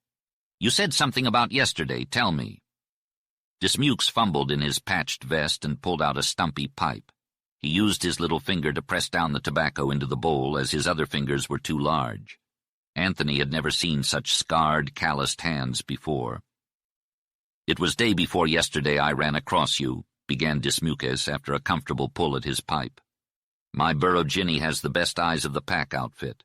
"You said something about yesterday. Tell me." Dismukes fumbled in his patched vest and pulled out a stumpy pipe. He used his little finger to press down the tobacco into the bowl, as his other fingers were too large. Anthony had never seen such scarred, calloused hands before. "It was day before yesterday I ran across you," began Dismukes after a comfortable pull at his pipe. "My burro Ginny has the best eyes of the pack outfit.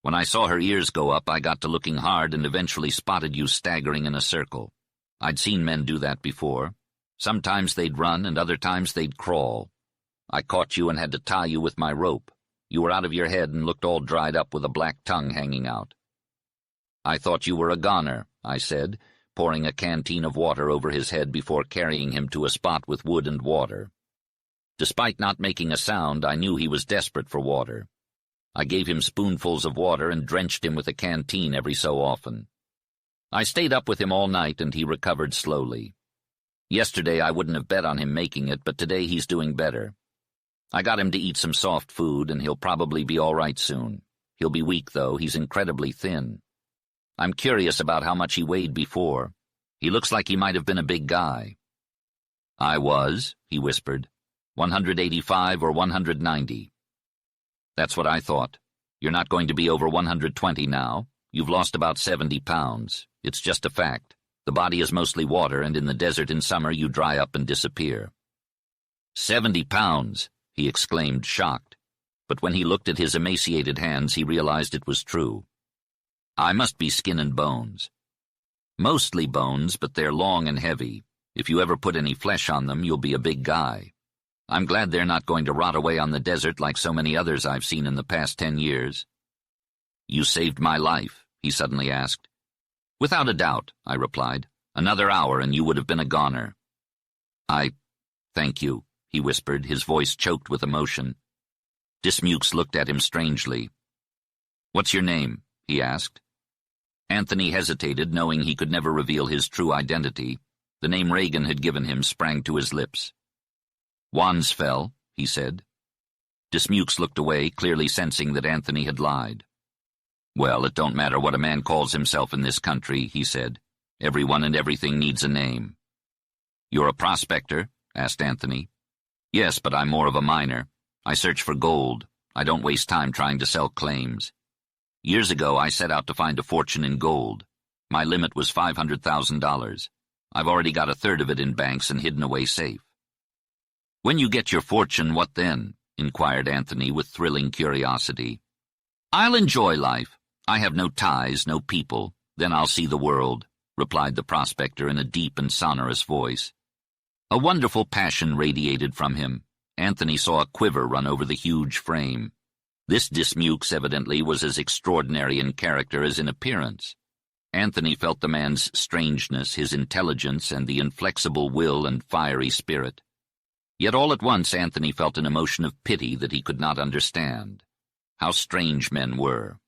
When I saw her ears go up, I got to looking hard and eventually spotted you staggering in a circle. I'd seen men do that before. Sometimes they'd run and other times they'd crawl. I caught you and had to tie you with my rope. You were out of your head and looked all dried up with a black tongue hanging out." "I thought you were a goner," I said, pouring a canteen of water over his head before carrying him to a spot with wood and water. Despite not making a sound, I knew he was desperate for water. I gave him spoonfuls of water and drenched him with a canteen every so often. I stayed up with him all night and he recovered slowly. Yesterday I wouldn't have bet on him making it, but today he's doing better. I got him to eat some soft food, and he'll probably be all right soon. He'll be weak, though. He's incredibly thin. I'm curious about how much he weighed before. He looks like he might have been a big guy." "I was," he whispered. 185 or 190. "That's what I thought. You're not going to be over 120 now. You've lost about 70 pounds. It's just a fact. The body is mostly water, and in the desert in summer you dry up and disappear." 70 pounds! He exclaimed, shocked. But when he looked at his emaciated hands, he realized it was true. "I must be skin and bones." "Mostly bones, but they're long and heavy. If you ever put any flesh on them, you'll be a big guy. I'm glad they're not going to rot away on the desert like so many others I've seen in the past 10 years. "You saved my life?" he suddenly asked. "Without a doubt," I replied. "Another hour and you would have been a goner." Thank you," he whispered, his voice choked with emotion. Dismukes looked at him strangely. "What's your name?" he asked. Anthony hesitated, knowing he could never reveal his true identity. The name Reagan had given him sprang to his lips. "Wansfell," he said. Dismukes looked away, clearly sensing that Anthony had lied. "Well, it don't matter what a man calls himself in this country," he said. "Everyone and everything needs a name." "You're a prospector?" asked Anthony. "Yes, but I'm more of a miner. I search for gold. I don't waste time trying to sell claims. Years ago, I set out to find a fortune in gold. My limit was $500,000. I've already got a third of it in banks and hidden away safe." "When you get your fortune, what then?" inquired Anthony with thrilling curiosity. "I'll enjoy life. I have no ties, no people. Then I'll see the world," replied the prospector in a deep and sonorous voice. A wonderful passion radiated from him. Anthony saw a quiver run over the huge frame. This Dismukes evidently was as extraordinary in character as in appearance. Anthony felt the man's strangeness, his intelligence, and the inflexible will and fiery spirit. Yet all at once Anthony felt an emotion of pity that he could not understand. How strange men were.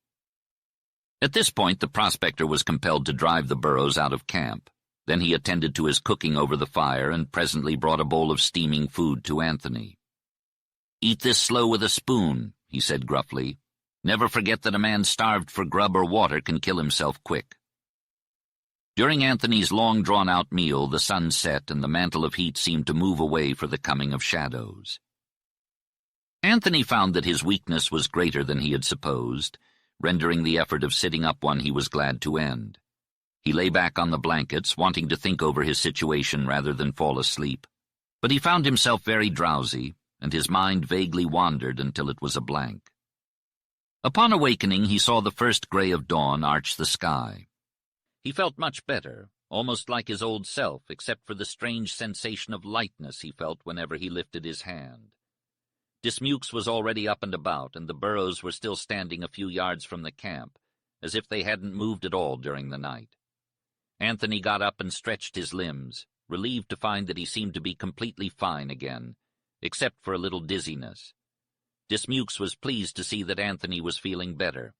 At this point the prospector was compelled to drive the burros out of camp. Then he attended to his cooking over the fire and presently brought a bowl of steaming food to Anthony. "Eat this slow with a spoon," he said gruffly. Never forget that a man starved for grub or water can kill himself quick. During Anthony's long drawn-out meal, the sun set and the mantle of heat seemed to move away for the coming of shadows. Anthony found that his weakness was greater than he had supposed, rendering the effort of sitting up one he was glad to end. He lay back on the blankets, wanting to think over his situation rather than fall asleep, but he found himself very drowsy, and his mind vaguely wandered until it was a blank. Upon awakening, he saw the first gray of dawn arch the sky. He felt much better, almost like his old self, except for the strange sensation of lightness he felt whenever he lifted his hand. Dismukes was already up and about, and the burros were still standing a few yards from the camp, as if they hadn't moved at all during the night. Anthony got up and stretched his limbs, relieved to find that he seemed to be completely fine again, except for a little dizziness. Dismukes was pleased to see that Anthony was feeling better.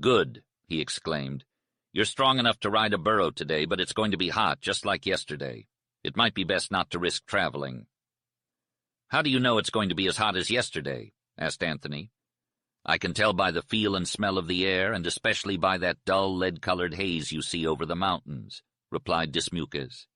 "Good," he exclaimed. "You're strong enough to ride a burro today, but it's going to be hot, just like yesterday. It might be best not to risk traveling." "How do you know it's going to be as hot as yesterday?" asked Anthony. "I can tell by the feel and smell of the air, and especially by that dull, lead-colored haze you see over the mountains," replied Dismukes.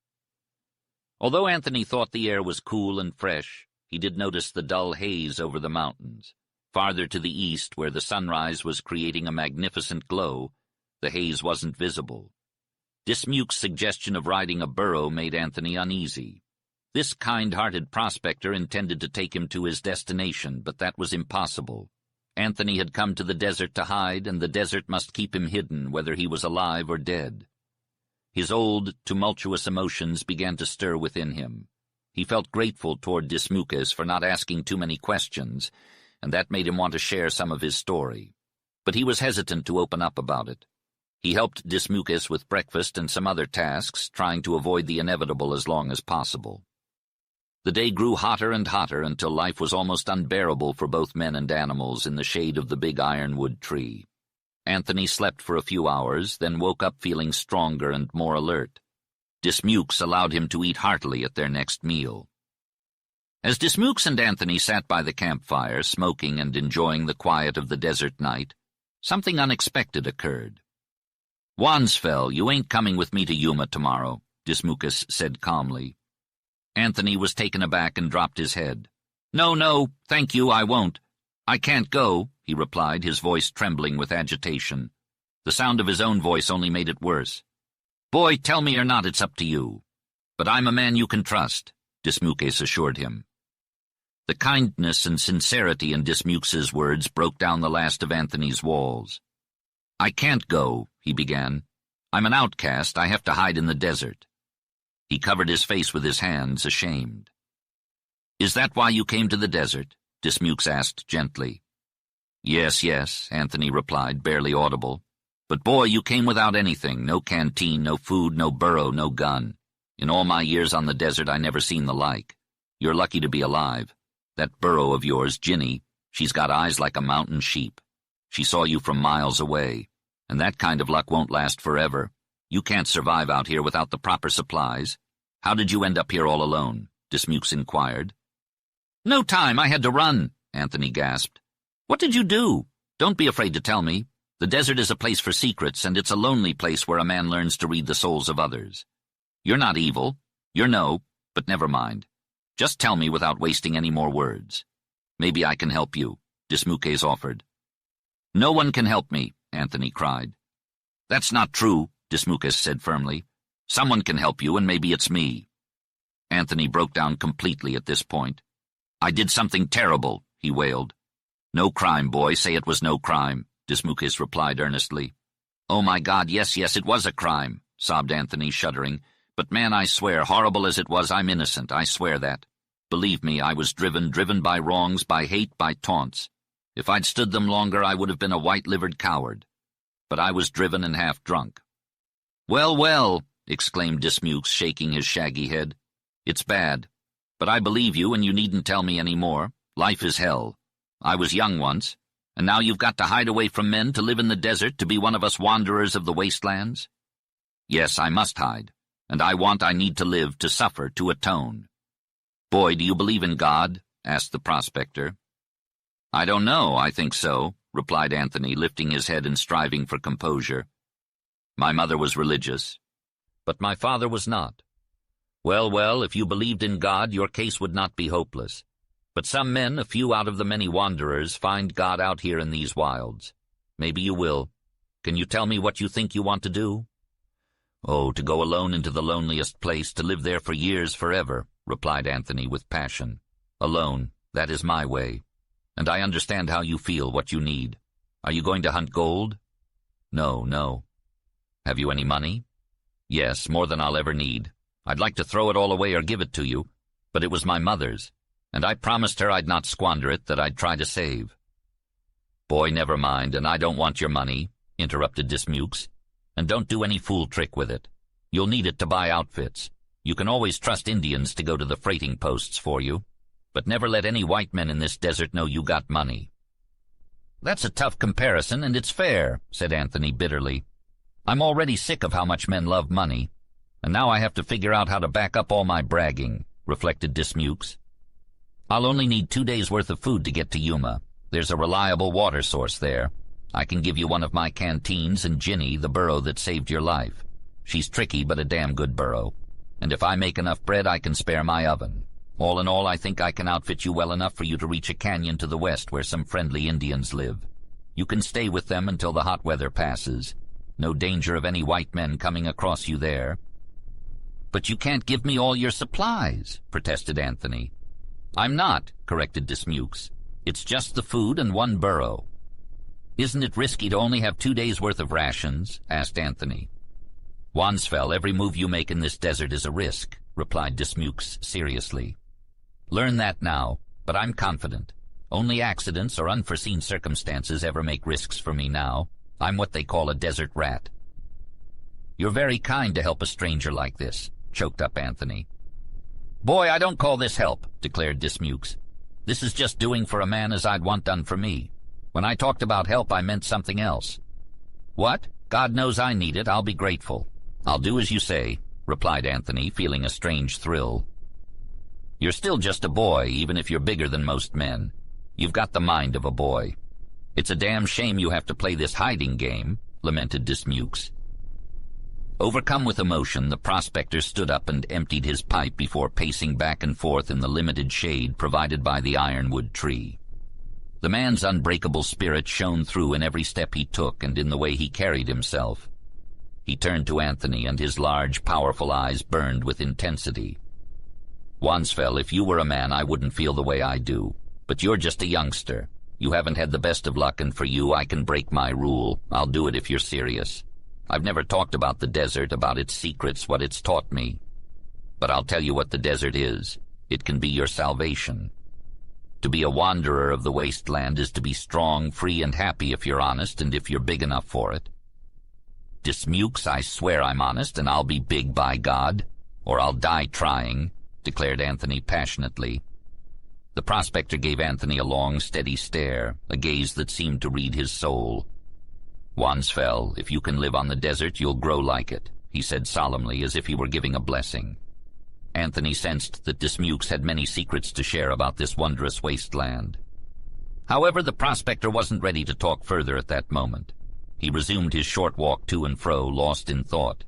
Although Anthony thought the air was cool and fresh, he did notice the dull haze over the mountains. Farther to the east, where the sunrise was creating a magnificent glow, the haze wasn't visible. Dismukes' suggestion of riding a burro made Anthony uneasy. This kind-hearted prospector intended to take him to his destination, but that was impossible. Anthony had come to the desert to hide, and the desert must keep him hidden, whether he was alive or dead. His old, tumultuous emotions began to stir within him. He felt grateful toward Dismukes for not asking too many questions, and that made him want to share some of his story. But he was hesitant to open up about it. He helped Dismukes with breakfast and some other tasks, trying to avoid the inevitable as long as possible. The day grew hotter and hotter until life was almost unbearable for both men and animals in the shade of the big ironwood tree. Anthony slept for a few hours, then woke up feeling stronger and more alert. Dismukes allowed him to eat heartily at their next meal. As Dismukes and Anthony sat by the campfire, smoking and enjoying the quiet of the desert night, something unexpected occurred. "Wansfell, you ain't coming with me to Yuma tomorrow," Dismukes said calmly. Anthony was taken aback and dropped his head. No, thank you, I won't. I can't go," he replied, his voice trembling with agitation. The sound of his own voice only made it worse. "Boy, tell me or not, it's up to you. But I'm a man you can trust," Dismukes assured him. The kindness and sincerity in Dismukes' words broke down the last of Anthony's walls. "I can't go," he began. "I'm an outcast. I have to hide in the desert." He covered his face with his hands, ashamed. "Is that why you came to the desert?" Dismukes asked gently. Yes, Anthony replied, barely audible. "But boy, you came without anything, no canteen, no food, no burro, no gun. In all my years on the desert, I never seen the like. You're lucky to be alive. That burro of yours, Ginny, she's got eyes like a mountain sheep. She saw you from miles away, and that kind of luck won't last forever. You can't survive out here without the proper supplies. How did you end up here all alone?" Dismukes inquired. "No time, I had to run," Anthony gasped. "What did you do? Don't be afraid to tell me. The desert is a place for secrets, and it's a lonely place where a man learns to read the souls of others. You're not evil. But never mind. Just tell me without wasting any more words. Maybe I can help you," Dismukes offered. "No one can help me," Anthony cried. "That's not true," Dismukes said firmly. "Someone can help you, and maybe it's me." Anthony broke down completely at this point. "I did something terrible," he wailed. "No crime, boy, say it was no crime," Dismukes replied earnestly. "Oh my God, yes, it was a crime," sobbed Anthony, shuddering. "But man, I swear, horrible as it was, I'm innocent, I swear that. Believe me, I was driven by wrongs, by hate, by taunts. If I'd stood them longer, I would have been a white-livered coward. But I was driven and half drunk." Well, exclaimed Dismukes, shaking his shaggy head. "It's bad. But I believe you, and you needn't tell me any more. Life is hell. I was young once, and now you've got to hide away from men to live in the desert, to be one of us wanderers of the wastelands?" "Yes, I must hide, and I need to live, to suffer, to atone." "Boy, do you believe in God?" asked the prospector. "I don't know, I think so. replied Anthony, lifting his head and striving for composure. My mother was religious, but my father was not. Well, well, if you believed in God, your case would not be hopeless. But some men, a few out of the many wanderers, find God out here in these wilds. Maybe you will. Can you tell me what you think you want to do? Oh, to go alone into the loneliest place, to live there for years forever, replied Anthony with passion. Alone, that is my way. And I understand how you feel, what you need. Are you going to hunt gold? No, no. Have you any money? Yes, more than I'll ever need. I'd like to throw it all away or give it to you, but it was my mother's, and I promised her I'd not squander it, that I'd try to save. Boy, never mind, and I don't want your money, interrupted Dismukes, and don't do any fool trick with it. You'll need it to buy outfits. You can always trust Indians to go to the freighting posts for you, but never let any white men in this desert know you got money. That's a tough comparison, and it's fair, said Anthony bitterly. I'm already sick of how much men love money, and now I have to figure out how to back up all my bragging, reflected Dismukes. I'll only need 2 days' worth of food to get to Yuma. There's a reliable water source there. I can give you one of my canteens and Ginny, the burro that saved your life. She's tricky, but a damn good burro. And if I make enough bread, I can spare my oven. All in all, I think I can outfit you well enough for you to reach a canyon to the west where some friendly Indians live. You can stay with them until the hot weather passes. No danger of any white men coming across you there. But you can't give me all your supplies, protested Anthony. I'm not, corrected Dismukes. It's just the food and one burro. Isn't it risky to only have 2 days' worth of rations? Asked Anthony. Wansfell, every move you make in this desert is a risk, replied Dismukes seriously. Learn that now, but I'm confident. Only accidents or unforeseen circumstances ever make risks for me now. I'm what they call a desert rat. You're very kind to help a stranger like this, choked up Anthony. Boy, I don't call this help, declared Dismukes. This is just doing for a man as I'd want done for me. When I talked about help, I meant something else. What? God knows I need it. I'll be grateful. I'll do as you say, replied Anthony, feeling a strange thrill. You're still just a boy, even if you're bigger than most men. You've got the mind of a boy. It's a damn shame you have to play this hiding game, lamented Dismukes. Overcome with emotion, the prospector stood up and emptied his pipe before pacing back and forth in the limited shade provided by the ironwood tree. The man's unbreakable spirit shone through in every step he took and in the way he carried himself. He turned to Anthony, and his large, powerful eyes burned with intensity. Wansfell, if you were a man, I wouldn't feel the way I do. But you're just a youngster. You haven't had the best of luck, and for you, I can break my rule. I'll do it if you're serious. I've never talked about the desert, about its secrets, what it's taught me. But I'll tell you what the desert is. It can be your salvation. To be a wanderer of the wasteland is to be strong, free, and happy if you're honest, and if you're big enough for it. Dismukes, I swear I'm honest, and I'll be big by God, or I'll die trying, declared Anthony passionately. The prospector gave Anthony a long, steady stare, a gaze that seemed to read his soul. Wansfell, if you can live on the desert, you'll grow like it, he said solemnly, as if he were giving a blessing. Anthony sensed that Dismukes had many secrets to share about this wondrous wasteland. However, the prospector wasn't ready to talk further at that moment. He resumed his short walk to and fro, lost in thought.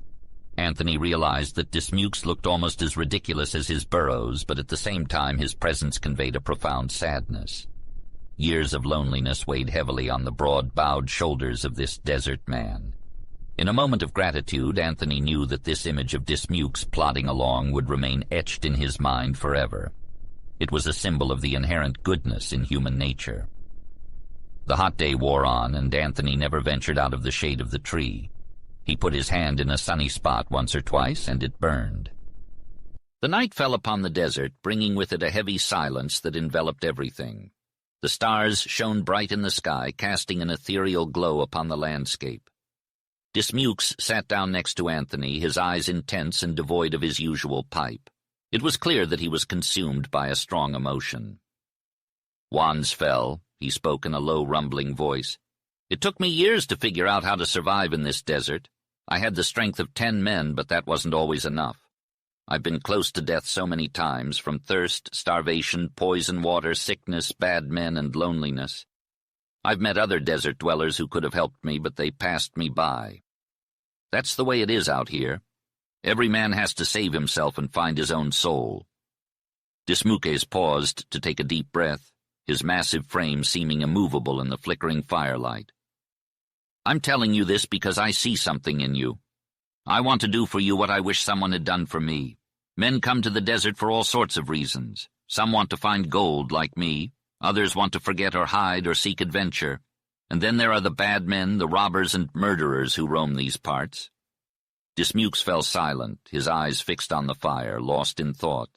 Anthony realized that Dismukes looked almost as ridiculous as his burros, but at the same time his presence conveyed a profound sadness. Years of loneliness weighed heavily on the broad-bowed shoulders of this desert man. In a moment of gratitude, Anthony knew that this image of Dismukes plodding along would remain etched in his mind forever. It was a symbol of the inherent goodness in human nature. The hot day wore on, and Anthony never ventured out of the shade of the tree. He put his hand in a sunny spot once or twice, and it burned. The night fell upon the desert, bringing with it a heavy silence that enveloped everything. The stars shone bright in the sky, casting an ethereal glow upon the landscape. Dismukes sat down next to Anthony, his eyes intense and devoid of his usual pipe. It was clear that he was consumed by a strong emotion. Wansfell, he spoke in a low, rumbling voice. It took me years to figure out how to survive in this desert. I had the strength of 10 men, but that wasn't always enough. I've been close to death so many times, from thirst, starvation, poison water, sickness, bad men, and loneliness. I've met other desert dwellers who could have helped me, but they passed me by. That's the way it is out here. Every man has to save himself and find his own soul." Dismukes paused to take a deep breath, his massive frame seeming immovable in the flickering firelight. "I'm telling you this because I see something in you. I want to do for you what I wish someone had done for me. Men come to the desert for all sorts of reasons. Some want to find gold, like me. Others want to forget or hide or seek adventure. And then there are the bad men, the robbers and murderers who roam these parts." Dismukes fell silent, his eyes fixed on the fire, lost in thought.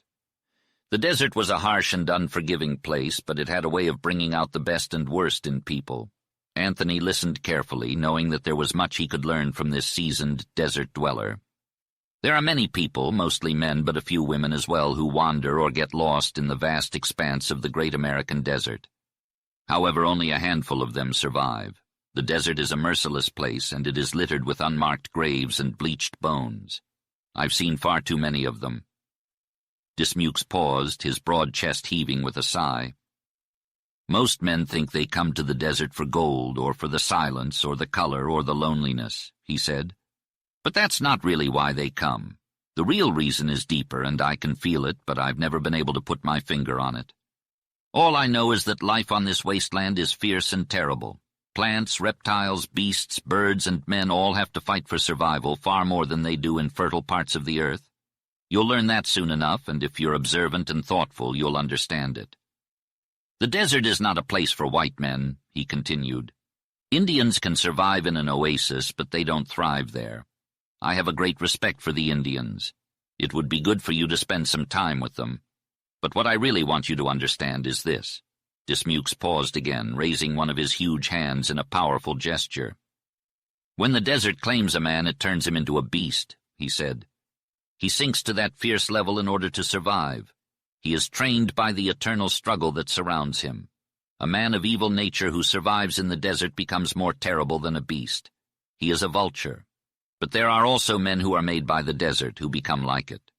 The desert was a harsh and unforgiving place, but it had a way of bringing out the best and worst in people. Anthony listened carefully, knowing that there was much he could learn from this seasoned desert dweller. There are many people, mostly men but a few women as well, who wander or get lost in the vast expanse of the great American desert. However, only a handful of them survive. The desert is a merciless place, and it is littered with unmarked graves and bleached bones. I've seen far too many of them. Dismukes paused, his broad chest heaving with a sigh. "Most men think they come to the desert for gold, or for the silence, or the color, or the loneliness," he said. "But that's not really why they come. The real reason is deeper, and I can feel it, but I've never been able to put my finger on it. All I know is that life on this wasteland is fierce and terrible. Plants, reptiles, beasts, birds, and men all have to fight for survival far more than they do in fertile parts of the earth. You'll learn that soon enough, and if you're observant and thoughtful, you'll understand it. The desert is not a place for white men," he continued. "Indians can survive in an oasis, but they don't thrive there. I have a great respect for the Indians. It would be good for you to spend some time with them. But what I really want you to understand is this." Dismukes paused again, raising one of his huge hands in a powerful gesture. "When the desert claims a man, it turns him into a beast," he said. "He sinks to that fierce level in order to survive. He is trained by the eternal struggle that surrounds him. A man of evil nature who survives in the desert becomes more terrible than a beast. He is a vulture. But there are also men who are made by the desert who become like it.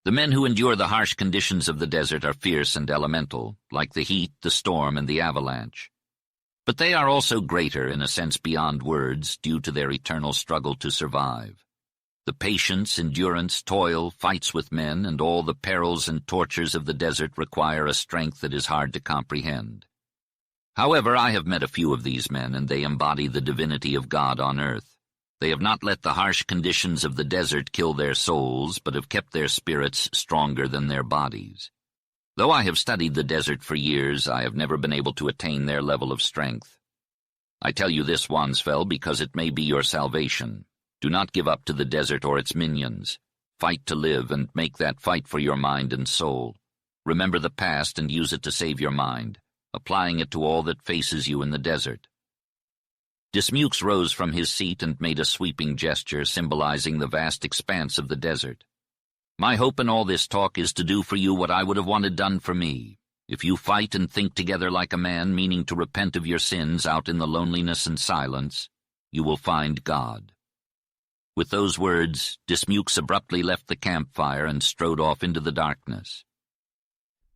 The men who endure the harsh conditions of the desert are fierce and elemental, like the heat, the storm, and the avalanche. But they are also greater, in a sense beyond words, due to their eternal struggle to survive. The patience, endurance, toil, fights with men, and all the perils and tortures of the desert require a strength that is hard to comprehend. However, I have met a few of these men, and they embody the divinity of God on earth. They have not let the harsh conditions of the desert kill their souls, but have kept their spirits stronger than their bodies. Though I have studied the desert for years, I have never been able to attain their level of strength. I tell you this, Wansfeld, because it may be your salvation. Do not give up to the desert or its minions. Fight to live, and make that fight for your mind and soul. Remember the past and use it to save your mind, applying it to all that faces you in the desert." Dismukes rose from his seat and made a sweeping gesture symbolizing the vast expanse of the desert. "My hope in all this talk is to do for you what I would have wanted done for me. If you fight and think together like a man, meaning to repent of your sins out in the loneliness and silence, you will find God." With those words, Dismukes abruptly left the campfire and strode off into the darkness.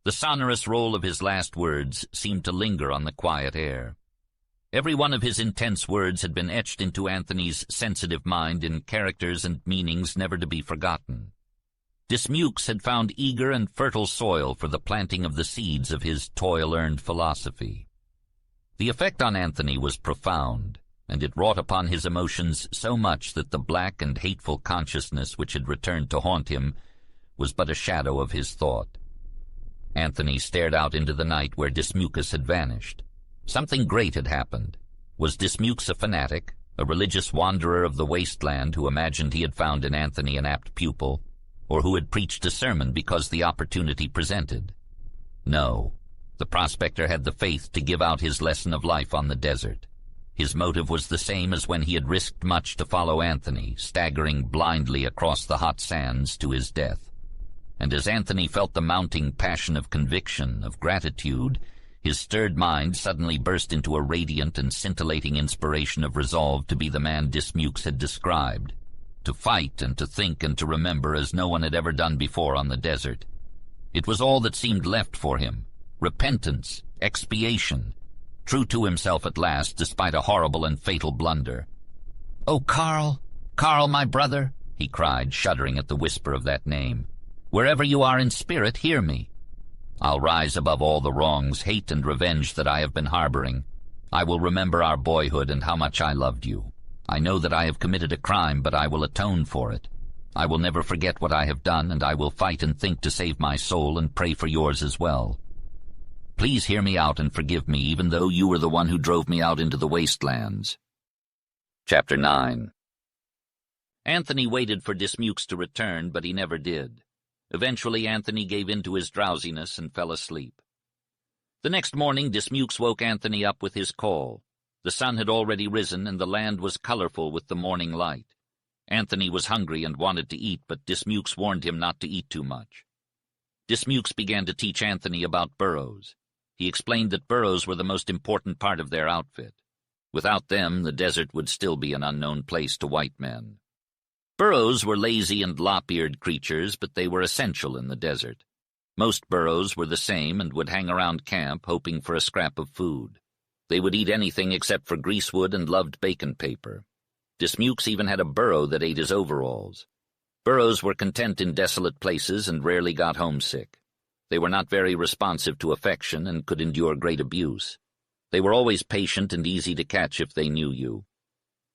The sonorous roll of his last words seemed to linger on the quiet air. Every one of his intense words had been etched into Anthony's sensitive mind in characters and meanings never to be forgotten. Dismukes had found eager and fertile soil for the planting of the seeds of his toil-earned philosophy. The effect on Anthony was profound, and it wrought upon his emotions so much that the black and hateful consciousness which had returned to haunt him was but a shadow of his thought. Anthony stared out into the night where Dismukes had vanished. Something great had happened. Was Dismukes a fanatic, a religious wanderer of the wasteland who imagined he had found in Anthony an apt pupil, or who had preached a sermon because the opportunity presented? No, the prospector had the faith to give out his lesson of life on the desert. His motive was the same as when he had risked much to follow Anthony, staggering blindly across the hot sands to his death. And as Anthony felt the mounting passion of conviction, of gratitude, his stirred mind suddenly burst into a radiant and scintillating inspiration of resolve to be the man Dismukes had described, to fight and to think and to remember as no one had ever done before on the desert. It was all that seemed left for him, repentance, expiation. true to himself at last, despite a horrible and fatal blunder. "Oh, Carl, Carl, my brother," he cried, shuddering at the whisper of that name. "Wherever you are in spirit, hear me. I'll rise above all the wrongs, hate, and revenge that I have been harboring. I will remember our boyhood and how much I loved you. I know that I have committed a crime, but I will atone for it. I will never forget what I have done, and I will fight and think to save my soul and pray for yours as well. Please hear me out and forgive me, even though you were the one who drove me out into the wastelands." Chapter 9. Anthony waited for Dismukes to return, but he never did. Eventually Anthony gave in to his drowsiness and fell asleep. The next morning Dismukes woke Anthony up with his call. The sun had already risen, and the land was colorful with the morning light. Anthony was hungry and wanted to eat, but Dismukes warned him not to eat too much. Dismukes began to teach Anthony about burrows. He explained that burrows were the most important part of their outfit. Without them, the desert would still be an unknown place to white men. Burrows were lazy and lop-eared creatures, but they were essential in the desert. Most burrows were the same and would hang around camp, hoping for a scrap of food. They would eat anything except for greasewood and loved bacon paper. Dismukes even had a burrow that ate his overalls. Burrows were content in desolate places and rarely got homesick. They were not very responsive to affection and could endure great abuse. They were always patient and easy to catch if they knew you.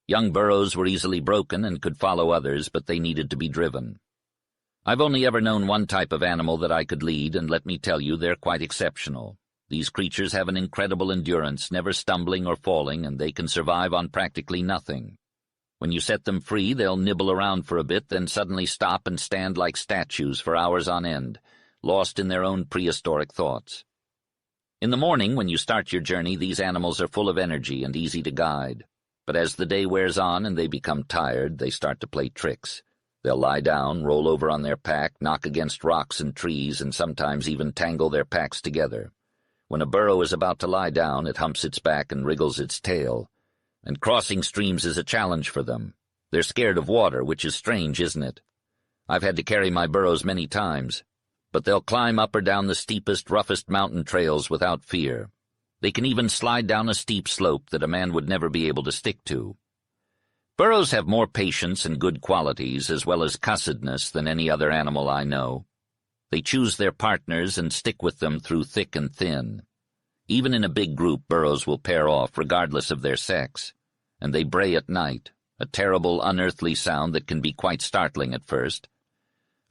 Young burrows were easily broken and could follow others, but they needed to be driven. I've only ever known one type of animal that I could lead, and let me tell you, they're quite exceptional. These creatures have an incredible endurance, never stumbling or falling, and they can survive on practically nothing. When you set them free, they'll nibble around for a bit, then suddenly stop and stand like statues for hours on end, lost in their own prehistoric thoughts. In the morning, when you start your journey, these animals are full of energy and easy to guide. But as the day wears on and they become tired, they start to play tricks. They'll lie down, roll over on their pack, knock against rocks and trees, and sometimes even tangle their packs together. When a burrow is about to lie down, it humps its back and wriggles its tail. And crossing streams is a challenge for them. They're scared of water, which is strange, isn't it? I've had to carry my burrows many times, but they'll climb up or down the steepest, roughest mountain trails without fear. They can even slide down a steep slope that a man would never be able to stick to. Burrows have more patience and good qualities, as well as cussedness, than any other animal I know. They choose their partners and stick with them through thick and thin. Even in a big group, burrows will pair off, regardless of their sex. And they bray at night, a terrible, unearthly sound that can be quite startling at first.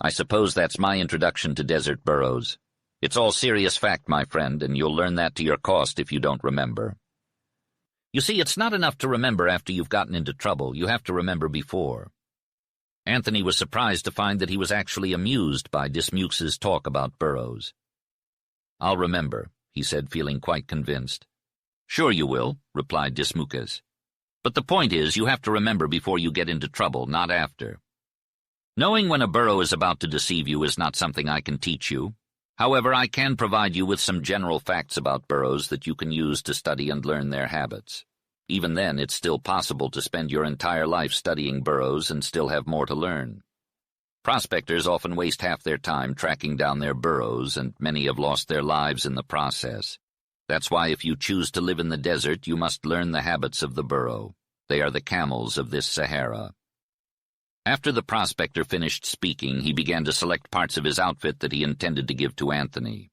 I suppose that's my introduction to desert burrows. It's all serious fact, my friend, and you'll learn that to your cost if you don't remember. You see, it's not enough to remember after you've gotten into trouble. You have to remember before. Anthony was surprised to find that he was actually amused by Dismukes' talk about burrows. "I'll remember," he said, feeling quite convinced. "Sure you will," replied Dismukes. "But the point is, you have to remember before you get into trouble, not after. Knowing when a burrow is about to deceive you is not something I can teach you. However, I can provide you with some general facts about burrows that you can use to study and learn their habits. Even then, it's still possible to spend your entire life studying burrows and still have more to learn. Prospectors often waste half their time tracking down their burrows, and many have lost their lives in the process. That's why if you choose to live in the desert, you must learn the habits of the burrow. They are the camels of this Sahara." After the prospector finished speaking, he began to select parts of his outfit that he intended to give to Anthony.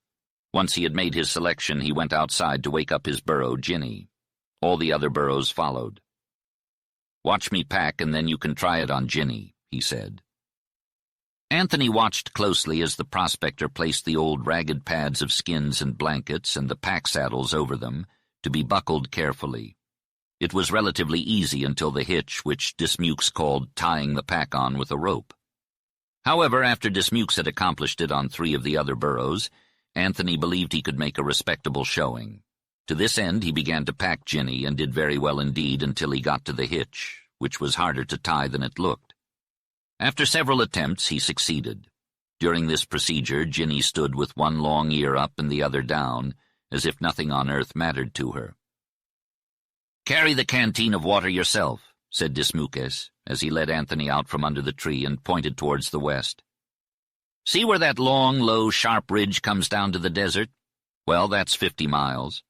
Once he had made his selection, he went outside to wake up his burrow, Ginny. All the other burrows followed. "Watch me pack, and then you can try it on Ginny," he said. Anthony watched closely as the prospector placed the old ragged pads of skins and blankets and the pack saddles over them, to be buckled carefully. It was relatively easy until the hitch, which Dismukes called tying the pack on with a rope. However, after Dismukes had accomplished it on 3 of the other burrows, Anthony believed he could make a respectable showing. To this end, he began to pack Ginny and did very well indeed until he got to the hitch, which was harder to tie than it looked. After several attempts, he succeeded. During this procedure, Ginny stood with one long ear up and the other down, as if nothing on earth mattered to her. "Carry the canteen of water yourself," said Dismukes, as he led Anthony out from under the tree and pointed towards the west. "See where that long, low, sharp ridge comes down to the desert? Well, that's 50 miles.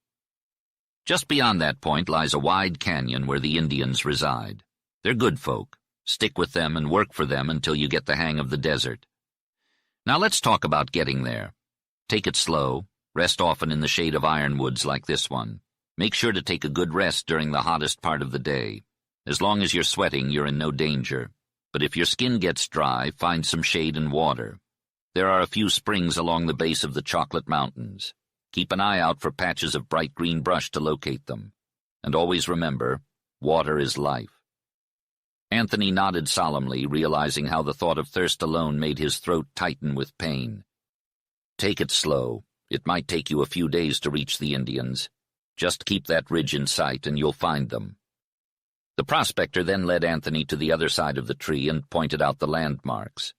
Just beyond that point lies a wide canyon where the Indians reside. They're good folk. Stick with them and work for them until you get the hang of the desert. Now let's talk about getting there. Take it slow. Rest often in the shade of ironwoods like this one. Make sure to take a good rest during the hottest part of the day. As long as you're sweating, you're in no danger. But if your skin gets dry, find some shade and water. There are a few springs along the base of the Chocolate Mountains. Keep an eye out for patches of bright green brush to locate them. And always remember, water is life. Anthony nodded solemnly, realizing how the thought of thirst alone made his throat tighten with pain. Take it slow. It might take you a few days to reach the Indians. Just keep that ridge in sight and you'll find them. The prospector then led Anthony to the other side of the tree and pointed out the landmarks.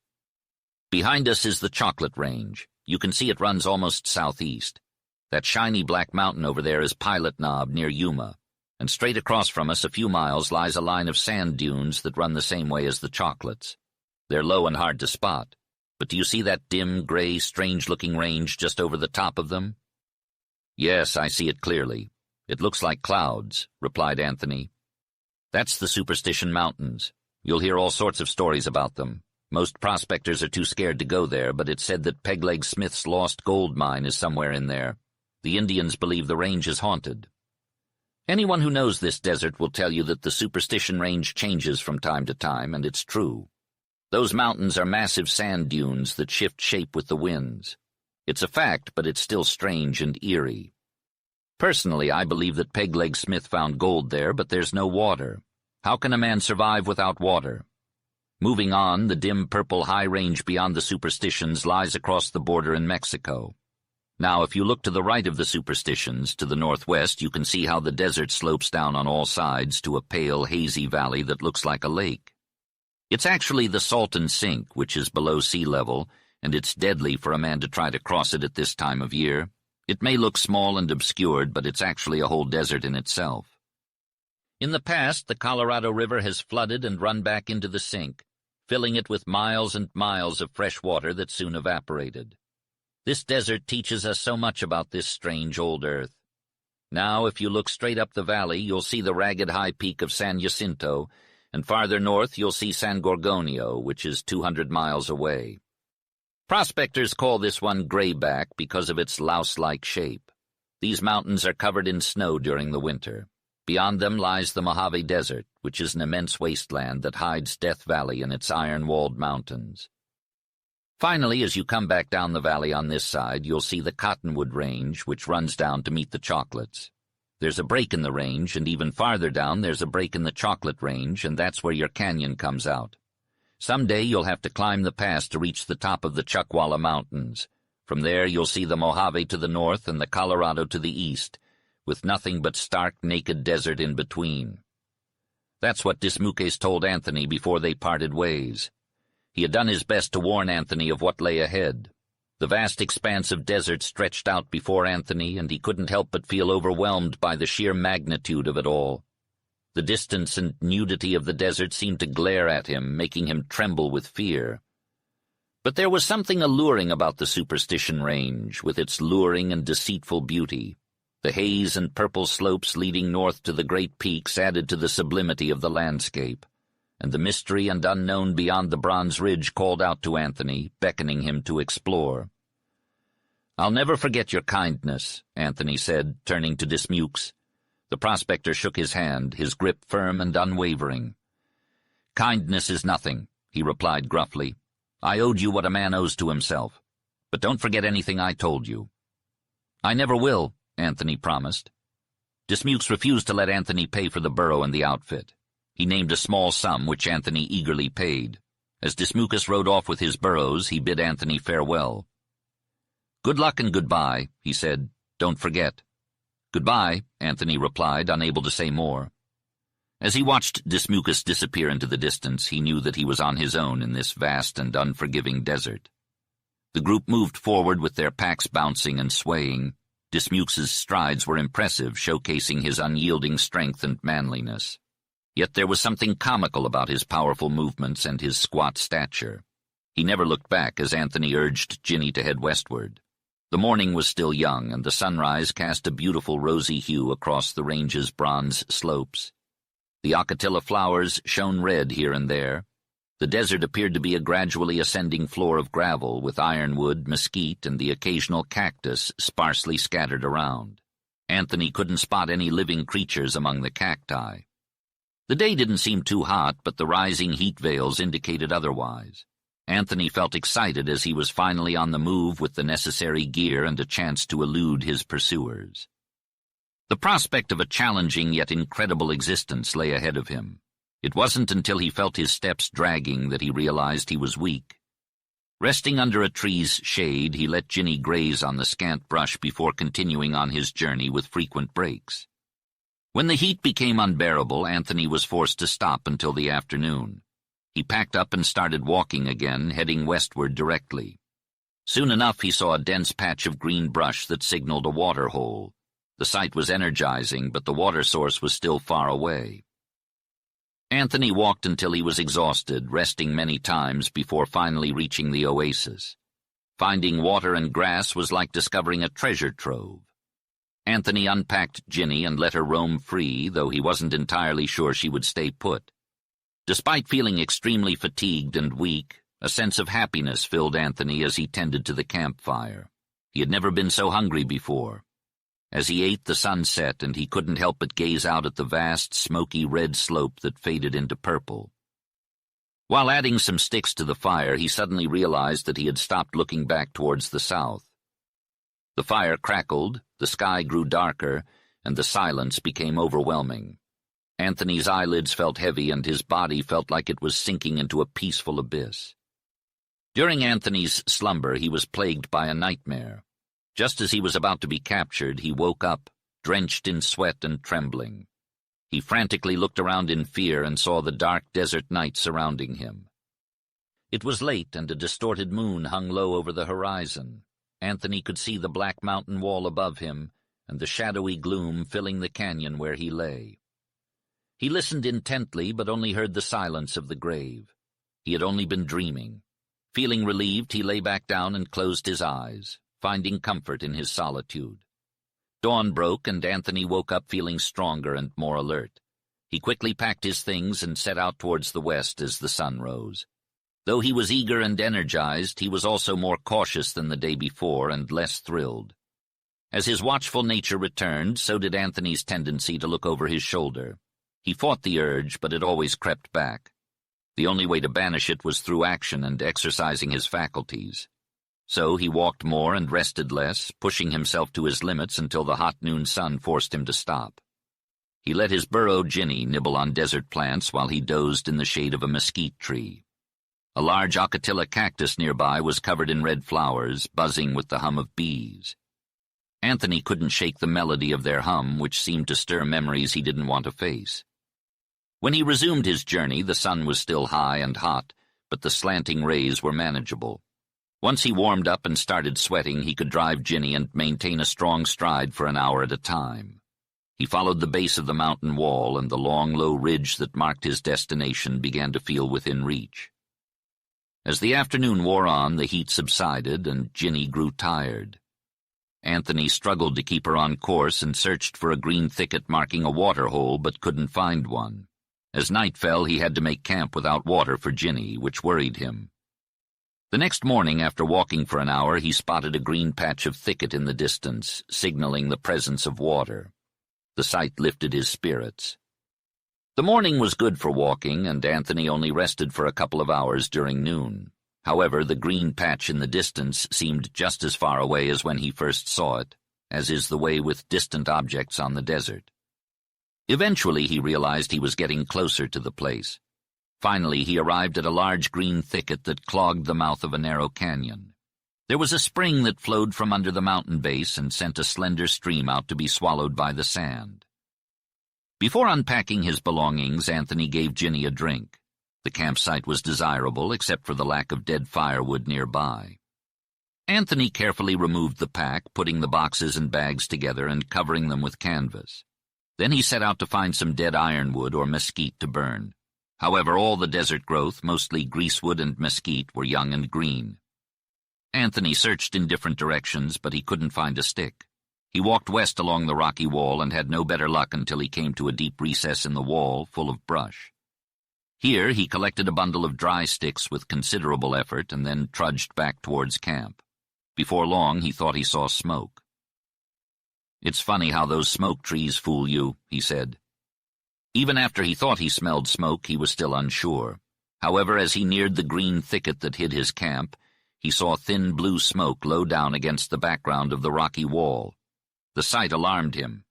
Behind us is the Chocolate Range. You can see it runs almost southeast. That shiny black mountain over there is Pilot Knob near Yuma, and straight across from us a few miles lies a line of sand dunes that run the same way as the Chocolates. They're low and hard to spot, but do you see that dim, gray, strange-looking range just over the top of them? Yes, I see it clearly. It looks like clouds, replied Anthony. That's the Superstition Mountains. You'll hear all sorts of stories about them. Most prospectors are too scared to go there, but it's said that Pegleg Smith's lost gold mine is somewhere in there. The Indians believe the range is haunted. Anyone who knows this desert will tell you that the Superstition Range changes from time to time, and it's true. Those mountains are massive sand dunes that shift shape with the winds. It's a fact, but it's still strange and eerie. Personally, I believe that Pegleg Smith found gold there, but there's no water. How can a man survive without water? Moving on, the dim purple high range beyond the Superstitions lies across the border in Mexico. Now, if you look to the right of the Superstitions, to the northwest, you can see how the desert slopes down on all sides to a pale, hazy valley that looks like a lake. It's actually the Salton Sink, which is below sea level, and it's deadly for a man to try to cross it at this time of year. It may look small and obscured, but it's actually a whole desert in itself. In the past, the Colorado River has flooded and run back into the sink, filling it with miles and miles of fresh water that soon evaporated. This desert teaches us so much about this strange old earth. Now, if you look straight up the valley, you'll see the ragged high peak of San Jacinto, and farther north you'll see San Gorgonio, which is 200 miles away. Prospectors call this one grayback because of its louse-like shape. These mountains are covered in snow during the winter. Beyond them lies the Mojave Desert, which is an immense wasteland that hides Death Valley and its iron-walled mountains. Finally, as you come back down the valley on this side, you'll see the Cottonwood Range, which runs down to meet the Chocolates. There's a break in the range, and even farther down there's a break in the Chocolate Range, and that's where your canyon comes out. Someday you'll have to climb the pass to reach the top of the Chuckwalla Mountains. From there you'll see the Mojave to the north and the Colorado to the east, with nothing but stark, naked desert in between. That's what Dismukes told Anthony before they parted ways. He had done his best to warn Anthony of what lay ahead. The vast expanse of desert stretched out before Anthony, and he couldn't help but feel overwhelmed by the sheer magnitude of it all. The distance and nudity of the desert seemed to glare at him, making him tremble with fear. But there was something alluring about the Superstition Range, with its luring and deceitful beauty. The haze and purple slopes leading north to the great peaks added to the sublimity of the landscape, and the mystery and unknown beyond the Bronze Ridge called out to Anthony, beckoning him to explore. "I'll never forget your kindness," Anthony said, turning to Dismukes. The prospector shook his hand, his grip firm and unwavering. "Kindness is nothing," he replied gruffly. "I owed you what a man owes to himself. But don't forget anything I told you." "I never will," Anthony promised. Dismukes refused to let Anthony pay for the burro and the outfit. He named a small sum, which Anthony eagerly paid. As Dismukes rode off with his burros, he bid Anthony farewell. "Good luck and goodbye," he said. "Don't forget." "Goodbye," Anthony replied, unable to say more. As he watched Dismukes disappear into the distance, he knew that he was on his own in this vast and unforgiving desert. The group moved forward with their packs bouncing and swaying. Dismukes' strides were impressive, showcasing his unyielding strength and manliness. Yet there was something comical about his powerful movements and his squat stature. He never looked back as Anthony urged Ginny to head westward. The morning was still young, and the sunrise cast a beautiful rosy hue across the range's bronze slopes. The ocatilla flowers shone red here and there. The desert appeared to be a gradually ascending floor of gravel, with ironwood, mesquite, and the occasional cactus sparsely scattered around. Anthony couldn't spot any living creatures among the cacti. The day didn't seem too hot, but the rising heat veils indicated otherwise. Anthony felt excited as he was finally on the move with the necessary gear and a chance to elude his pursuers. The prospect of a challenging yet incredible existence lay ahead of him. It wasn't until he felt his steps dragging that he realized he was weak. Resting under a tree's shade, he let Ginny graze on the scant brush before continuing on his journey with frequent breaks. When the heat became unbearable, Anthony was forced to stop until the afternoon. He packed up and started walking again, heading westward directly. Soon enough he saw a dense patch of green brush that signaled a water hole. The sight was energizing, but the water source was still far away. Anthony walked until he was exhausted, resting many times before finally reaching the oasis. Finding water and grass was like discovering a treasure trove. Anthony unpacked Ginny and let her roam free, though he wasn't entirely sure she would stay put. Despite feeling extremely fatigued and weak, a sense of happiness filled Anthony as he tended to the campfire. He had never been so hungry before. As he ate, the sun set, and he couldn't help but gaze out at the vast, smoky red slope that faded into purple. While adding some sticks to the fire, he suddenly realized that he had stopped looking back towards the south. The fire crackled, the sky grew darker, and the silence became overwhelming. Anthony's eyelids felt heavy, and his body felt like it was sinking into a peaceful abyss. During Anthony's slumber, he was plagued by a nightmare. Just as he was about to be captured, he woke up, drenched in sweat and trembling. He frantically looked around in fear and saw the dark desert night surrounding him. It was late, and a distorted moon hung low over the horizon. Anthony could see the black mountain wall above him, and the shadowy gloom filling the canyon where he lay. He listened intently, but only heard the silence of the grave. He had only been dreaming. Feeling relieved, he lay back down and closed his eyes, finding comfort in his solitude. Dawn broke, and Anthony woke up feeling stronger and more alert. He quickly packed his things and set out towards the west as the sun rose. Though he was eager and energized, he was also more cautious than the day before and less thrilled. As his watchful nature returned, so did Anthony's tendency to look over his shoulder. He fought the urge, but it always crept back. The only way to banish it was through action and exercising his faculties. So he walked more and rested less, pushing himself to his limits until the hot noon sun forced him to stop. He let his burro Ginny nibble on desert plants while he dozed in the shade of a mesquite tree. A large ocatilla cactus nearby was covered in red flowers, buzzing with the hum of bees. Anthony couldn't shake the melody of their hum, which seemed to stir memories he didn't want to face. When he resumed his journey, the sun was still high and hot, but the slanting rays were manageable. Once he warmed up and started sweating, he could drive Ginny and maintain a strong stride for an hour at a time. He followed the base of the mountain wall, and the long, low ridge that marked his destination began to feel within reach. As the afternoon wore on, the heat subsided, and Ginny grew tired. Anthony struggled to keep her on course and searched for a green thicket marking a water hole, but couldn't find one. As night fell, he had to make camp without water for Ginny, which worried him. The next morning, after walking for an hour, he spotted a green patch of thicket in the distance, signaling the presence of water. The sight lifted his spirits. The morning was good for walking, and Anthony only rested for a couple of hours during noon. However, the green patch in the distance seemed just as far away as when he first saw it, as is the way with distant objects on the desert. Eventually, he realized he was getting closer to the place. Finally, he arrived at a large green thicket that clogged the mouth of a narrow canyon. There was a spring that flowed from under the mountain base and sent a slender stream out to be swallowed by the sand. Before unpacking his belongings, Anthony gave Ginny a drink. The campsite was desirable, except for the lack of dead firewood nearby. Anthony carefully removed the pack, putting the boxes and bags together and covering them with canvas. Then he set out to find some dead ironwood or mesquite to burn. However, all the desert growth, mostly greasewood and mesquite, were young and green. Anthony searched in different directions, but he couldn't find a stick. He walked west along the rocky wall and had no better luck until he came to a deep recess in the wall full of brush. Here he collected a bundle of dry sticks with considerable effort and then trudged back towards camp. Before long, he thought he saw smoke. "It's funny how those smoke trees fool you," he said. Even after he thought he smelled smoke, he was still unsure. However, as he neared the green thicket that hid his camp, he saw thin blue smoke low down against the background of the rocky wall. The sight alarmed him.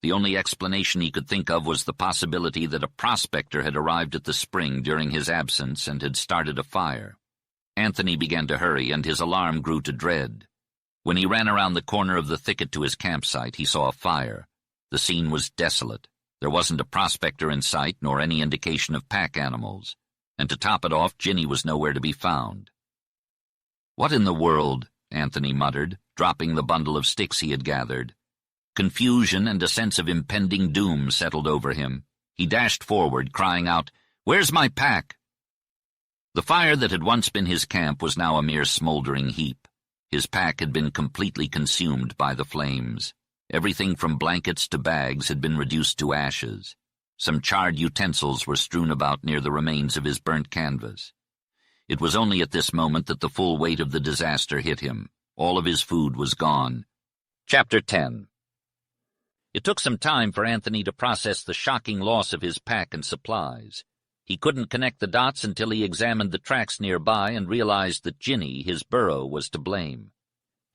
The only explanation he could think of was the possibility that a prospector had arrived at the spring during his absence and had started a fire. Anthony began to hurry, and his alarm grew to dread. When he ran around the corner of the thicket to his campsite, he saw a fire. The scene was desolate. There wasn't a prospector in sight, nor any indication of pack animals. And to top it off, Ginny was nowhere to be found. "What in the world?" Anthony muttered, dropping the bundle of sticks he had gathered. Confusion and a sense of impending doom settled over him. He dashed forward, crying out, "Where's my pack?" The fire that had once been his camp was now a mere smoldering heap. His pack had been completely consumed by the flames. Everything from blankets to bags had been reduced to ashes. Some charred utensils were strewn about near the remains of his burnt canvas. It was only at this moment that the full weight of the disaster hit him. All of his food was gone. Chapter 10. It took some time for Anthony to process the shocking loss of his pack and supplies. He couldn't connect the dots until he examined the tracks nearby and realized that Ginny, his burro, was to blame.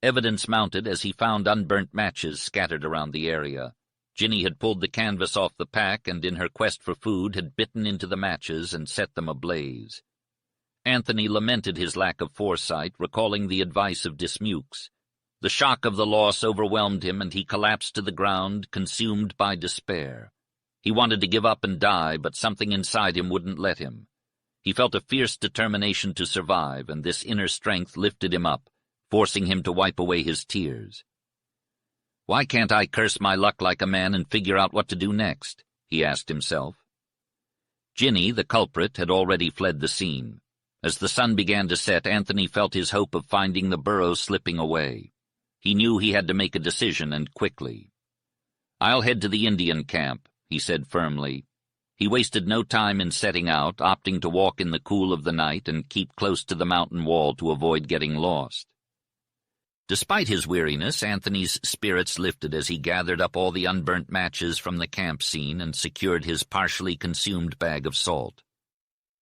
Evidence mounted as he found unburnt matches scattered around the area. Ginny had pulled the canvas off the pack and, in her quest for food, had bitten into the matches and set them ablaze. Anthony lamented his lack of foresight, recalling the advice of Dismukes. The shock of the loss overwhelmed him, and he collapsed to the ground, consumed by despair. He wanted to give up and die, but something inside him wouldn't let him. He felt a fierce determination to survive, and this inner strength lifted him up, forcing him to wipe away his tears. "Why can't I curse my luck like a man and figure out what to do next?" he asked himself. Ginny, the culprit, had already fled the scene. As the sun began to set, Anthony felt his hope of finding the burro slipping away. He knew he had to make a decision, and quickly. "I'll head to the Indian camp," he said firmly. He wasted no time in setting out, opting to walk in the cool of the night and keep close to the mountain wall to avoid getting lost. Despite his weariness, Anthony's spirits lifted as he gathered up all the unburnt matches from the camp scene and secured his partially consumed bag of salt.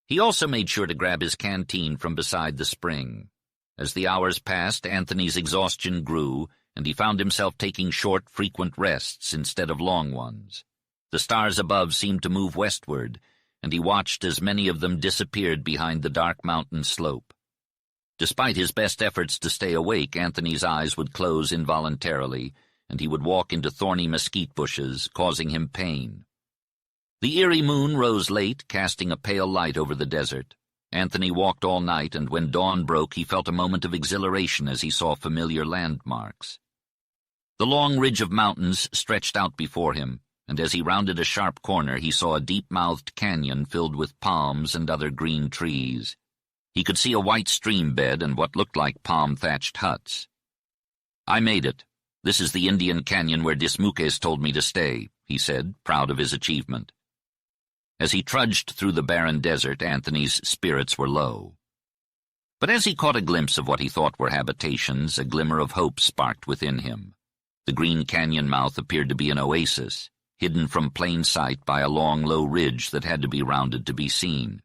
He also made sure to grab his canteen from beside the spring. As the hours passed, Anthony's exhaustion grew, and he found himself taking short, frequent rests instead of long ones. The stars above seemed to move westward, and he watched as many of them disappeared behind the dark mountain slope. Despite his best efforts to stay awake, Anthony's eyes would close involuntarily, and he would walk into thorny mesquite bushes, causing him pain. The eerie moon rose late, casting a pale light over the desert. Anthony walked all night, and when dawn broke, he felt a moment of exhilaration as he saw familiar landmarks. The long ridge of mountains stretched out before him, and as he rounded a sharp corner, he saw a deep-mouthed canyon filled with palms and other green trees. He could see a white stream bed and what looked like palm-thatched huts. "I made it. This is the Indian canyon where Dismukes told me to stay," he said, proud of his achievement. As he trudged through the barren desert, Anthony's spirits were low. But as he caught a glimpse of what he thought were habitations, a glimmer of hope sparked within him. The green canyon mouth appeared to be an oasis, hidden from plain sight by a long, low ridge that had to be rounded to be seen.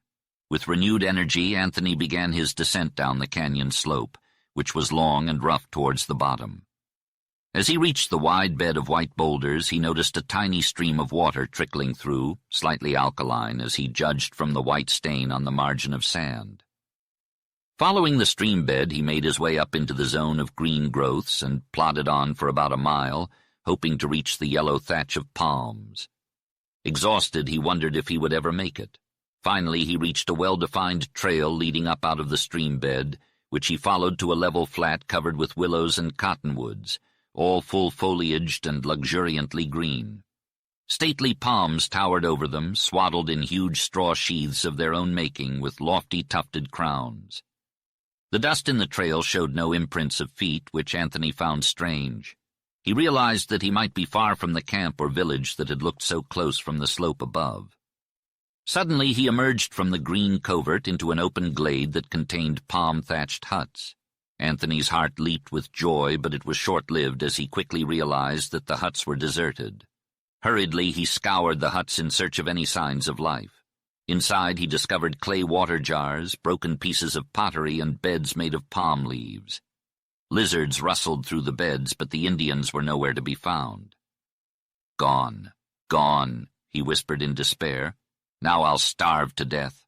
With renewed energy, Anthony began his descent down the canyon slope, which was long and rough towards the bottom. As he reached the wide bed of white boulders, he noticed a tiny stream of water trickling through, slightly alkaline as he judged from the white stain on the margin of sand. Following the stream bed, he made his way up into the zone of green growths and plodded on for about a mile, hoping to reach the yellow thatch of palms. Exhausted, he wondered if he would ever make it. Finally, he reached a well-defined trail leading up out of the stream bed, which he followed to a level flat covered with willows and cottonwoods, all full-foliaged and luxuriantly green. Stately palms towered over them, swaddled in huge straw sheaths of their own making with lofty tufted crowns. The dust in the trail showed no imprints of feet, which Anthony found strange. He realized that he might be far from the camp or village that had looked so close from the slope above. Suddenly he emerged from the green covert into an open glade that contained palm-thatched huts. Anthony's heart leaped with joy, but it was short-lived as he quickly realized that the huts were deserted. Hurriedly he scoured the huts in search of any signs of life. Inside he discovered clay water jars, broken pieces of pottery, and beds made of palm leaves. Lizards rustled through the beds, but the Indians were nowhere to be found. "Gone, gone," he whispered in despair. "Now I'll starve to death."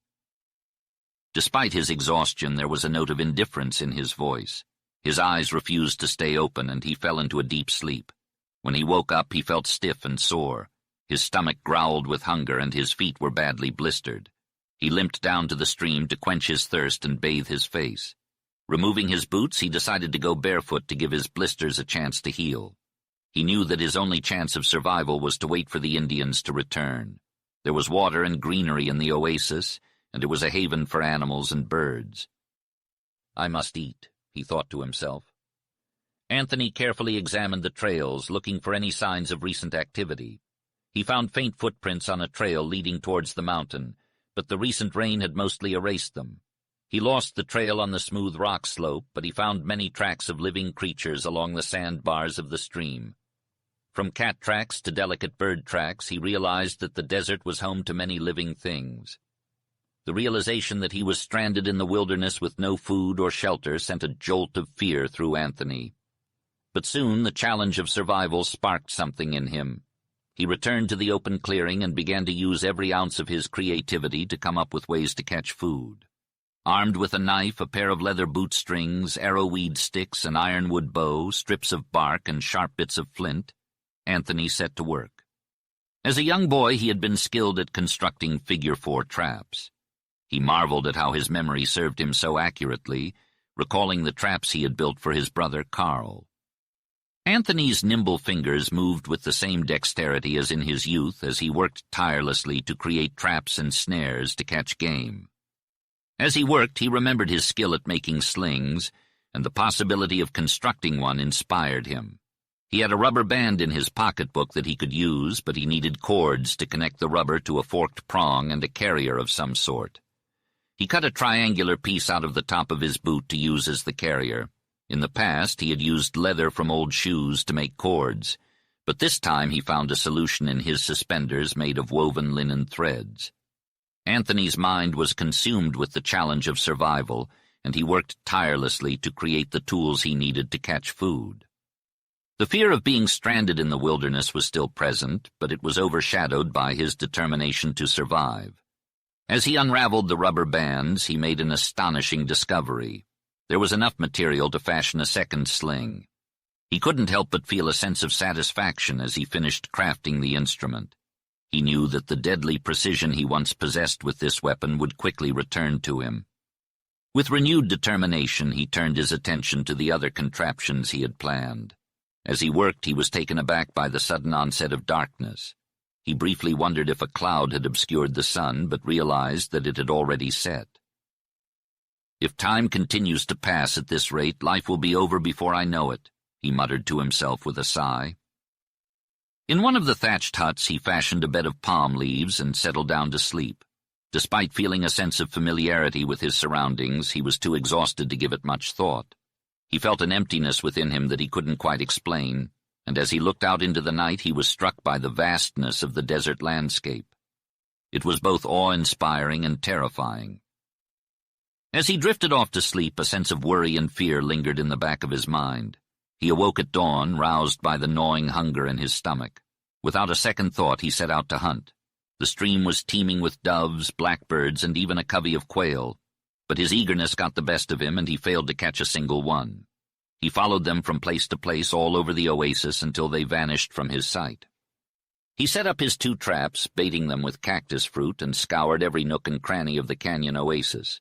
Despite his exhaustion, there was a note of indifference in his voice. His eyes refused to stay open, and he fell into a deep sleep. When he woke up, he felt stiff and sore. His stomach growled with hunger, and his feet were badly blistered. He limped down to the stream to quench his thirst and bathe his face. Removing his boots, he decided to go barefoot to give his blisters a chance to heal. He knew that his only chance of survival was to wait for the Indians to return. There was water and greenery in the oasis, and it was a haven for animals and birds. "I must eat," he thought to himself. Anthony carefully examined the trails, looking for any signs of recent activity. He found faint footprints on a trail leading towards the mountain, but the recent rain had mostly erased them. He lost the trail on the smooth rock slope, but he found many tracks of living creatures along the sandbars of the stream. From cat tracks to delicate bird tracks, he realized that the desert was home to many living things. The realization that he was stranded in the wilderness with no food or shelter sent a jolt of fear through Anthony. But soon the challenge of survival sparked something in him. He returned to the open clearing and began to use every ounce of his creativity to come up with ways to catch food. Armed with a knife, a pair of leather boot strings, arrowweed sticks, an ironwood bow, strips of bark, and sharp bits of flint, Anthony set to work. As a young boy, he had been skilled at constructing figure-4 traps. He marveled at how his memory served him so accurately, recalling the traps he had built for his brother Carl. Anthony's nimble fingers moved with the same dexterity as in his youth as he worked tirelessly to create traps and snares to catch game. As he worked, he remembered his skill at making slings, and the possibility of constructing one inspired him. He had a rubber band in his pocketbook that he could use, but he needed cords to connect the rubber to a forked prong and a carrier of some sort. He cut a triangular piece out of the top of his boot to use as the carrier. In the past, he had used leather from old shoes to make cords, but this time he found a solution in his suspenders made of woven linen threads. Anthony's mind was consumed with the challenge of survival, and he worked tirelessly to create the tools he needed to catch food. The fear of being stranded in the wilderness was still present, but it was overshadowed by his determination to survive. As he unraveled the rubber bands, he made an astonishing discovery. There was enough material to fashion a second sling. He couldn't help but feel a sense of satisfaction as he finished crafting the instrument. He knew that the deadly precision he once possessed with this weapon would quickly return to him. With renewed determination, he turned his attention to the other contraptions he had planned. As he worked, he was taken aback by the sudden onset of darkness. He briefly wondered if a cloud had obscured the sun, but realized that it had already set. "If time continues to pass at this rate, life will be over before I know it," he muttered to himself with a sigh. In one of the thatched huts, he fashioned a bed of palm leaves and settled down to sleep. Despite feeling a sense of familiarity with his surroundings, he was too exhausted to give it much thought. He felt an emptiness within him that he couldn't quite explain, and as he looked out into the night, he was struck by the vastness of the desert landscape. It was both awe-inspiring and terrifying. As he drifted off to sleep, a sense of worry and fear lingered in the back of his mind. He awoke at dawn, roused by the gnawing hunger in his stomach. Without a second thought, he set out to hunt. The stream was teeming with doves, blackbirds, and even a covey of quail, but his eagerness got the best of him, and he failed to catch a single one. He followed them from place to place all over the oasis until they vanished from his sight. He set up his 2 traps, baiting them with cactus fruit, and scoured every nook and cranny of the canyon oasis.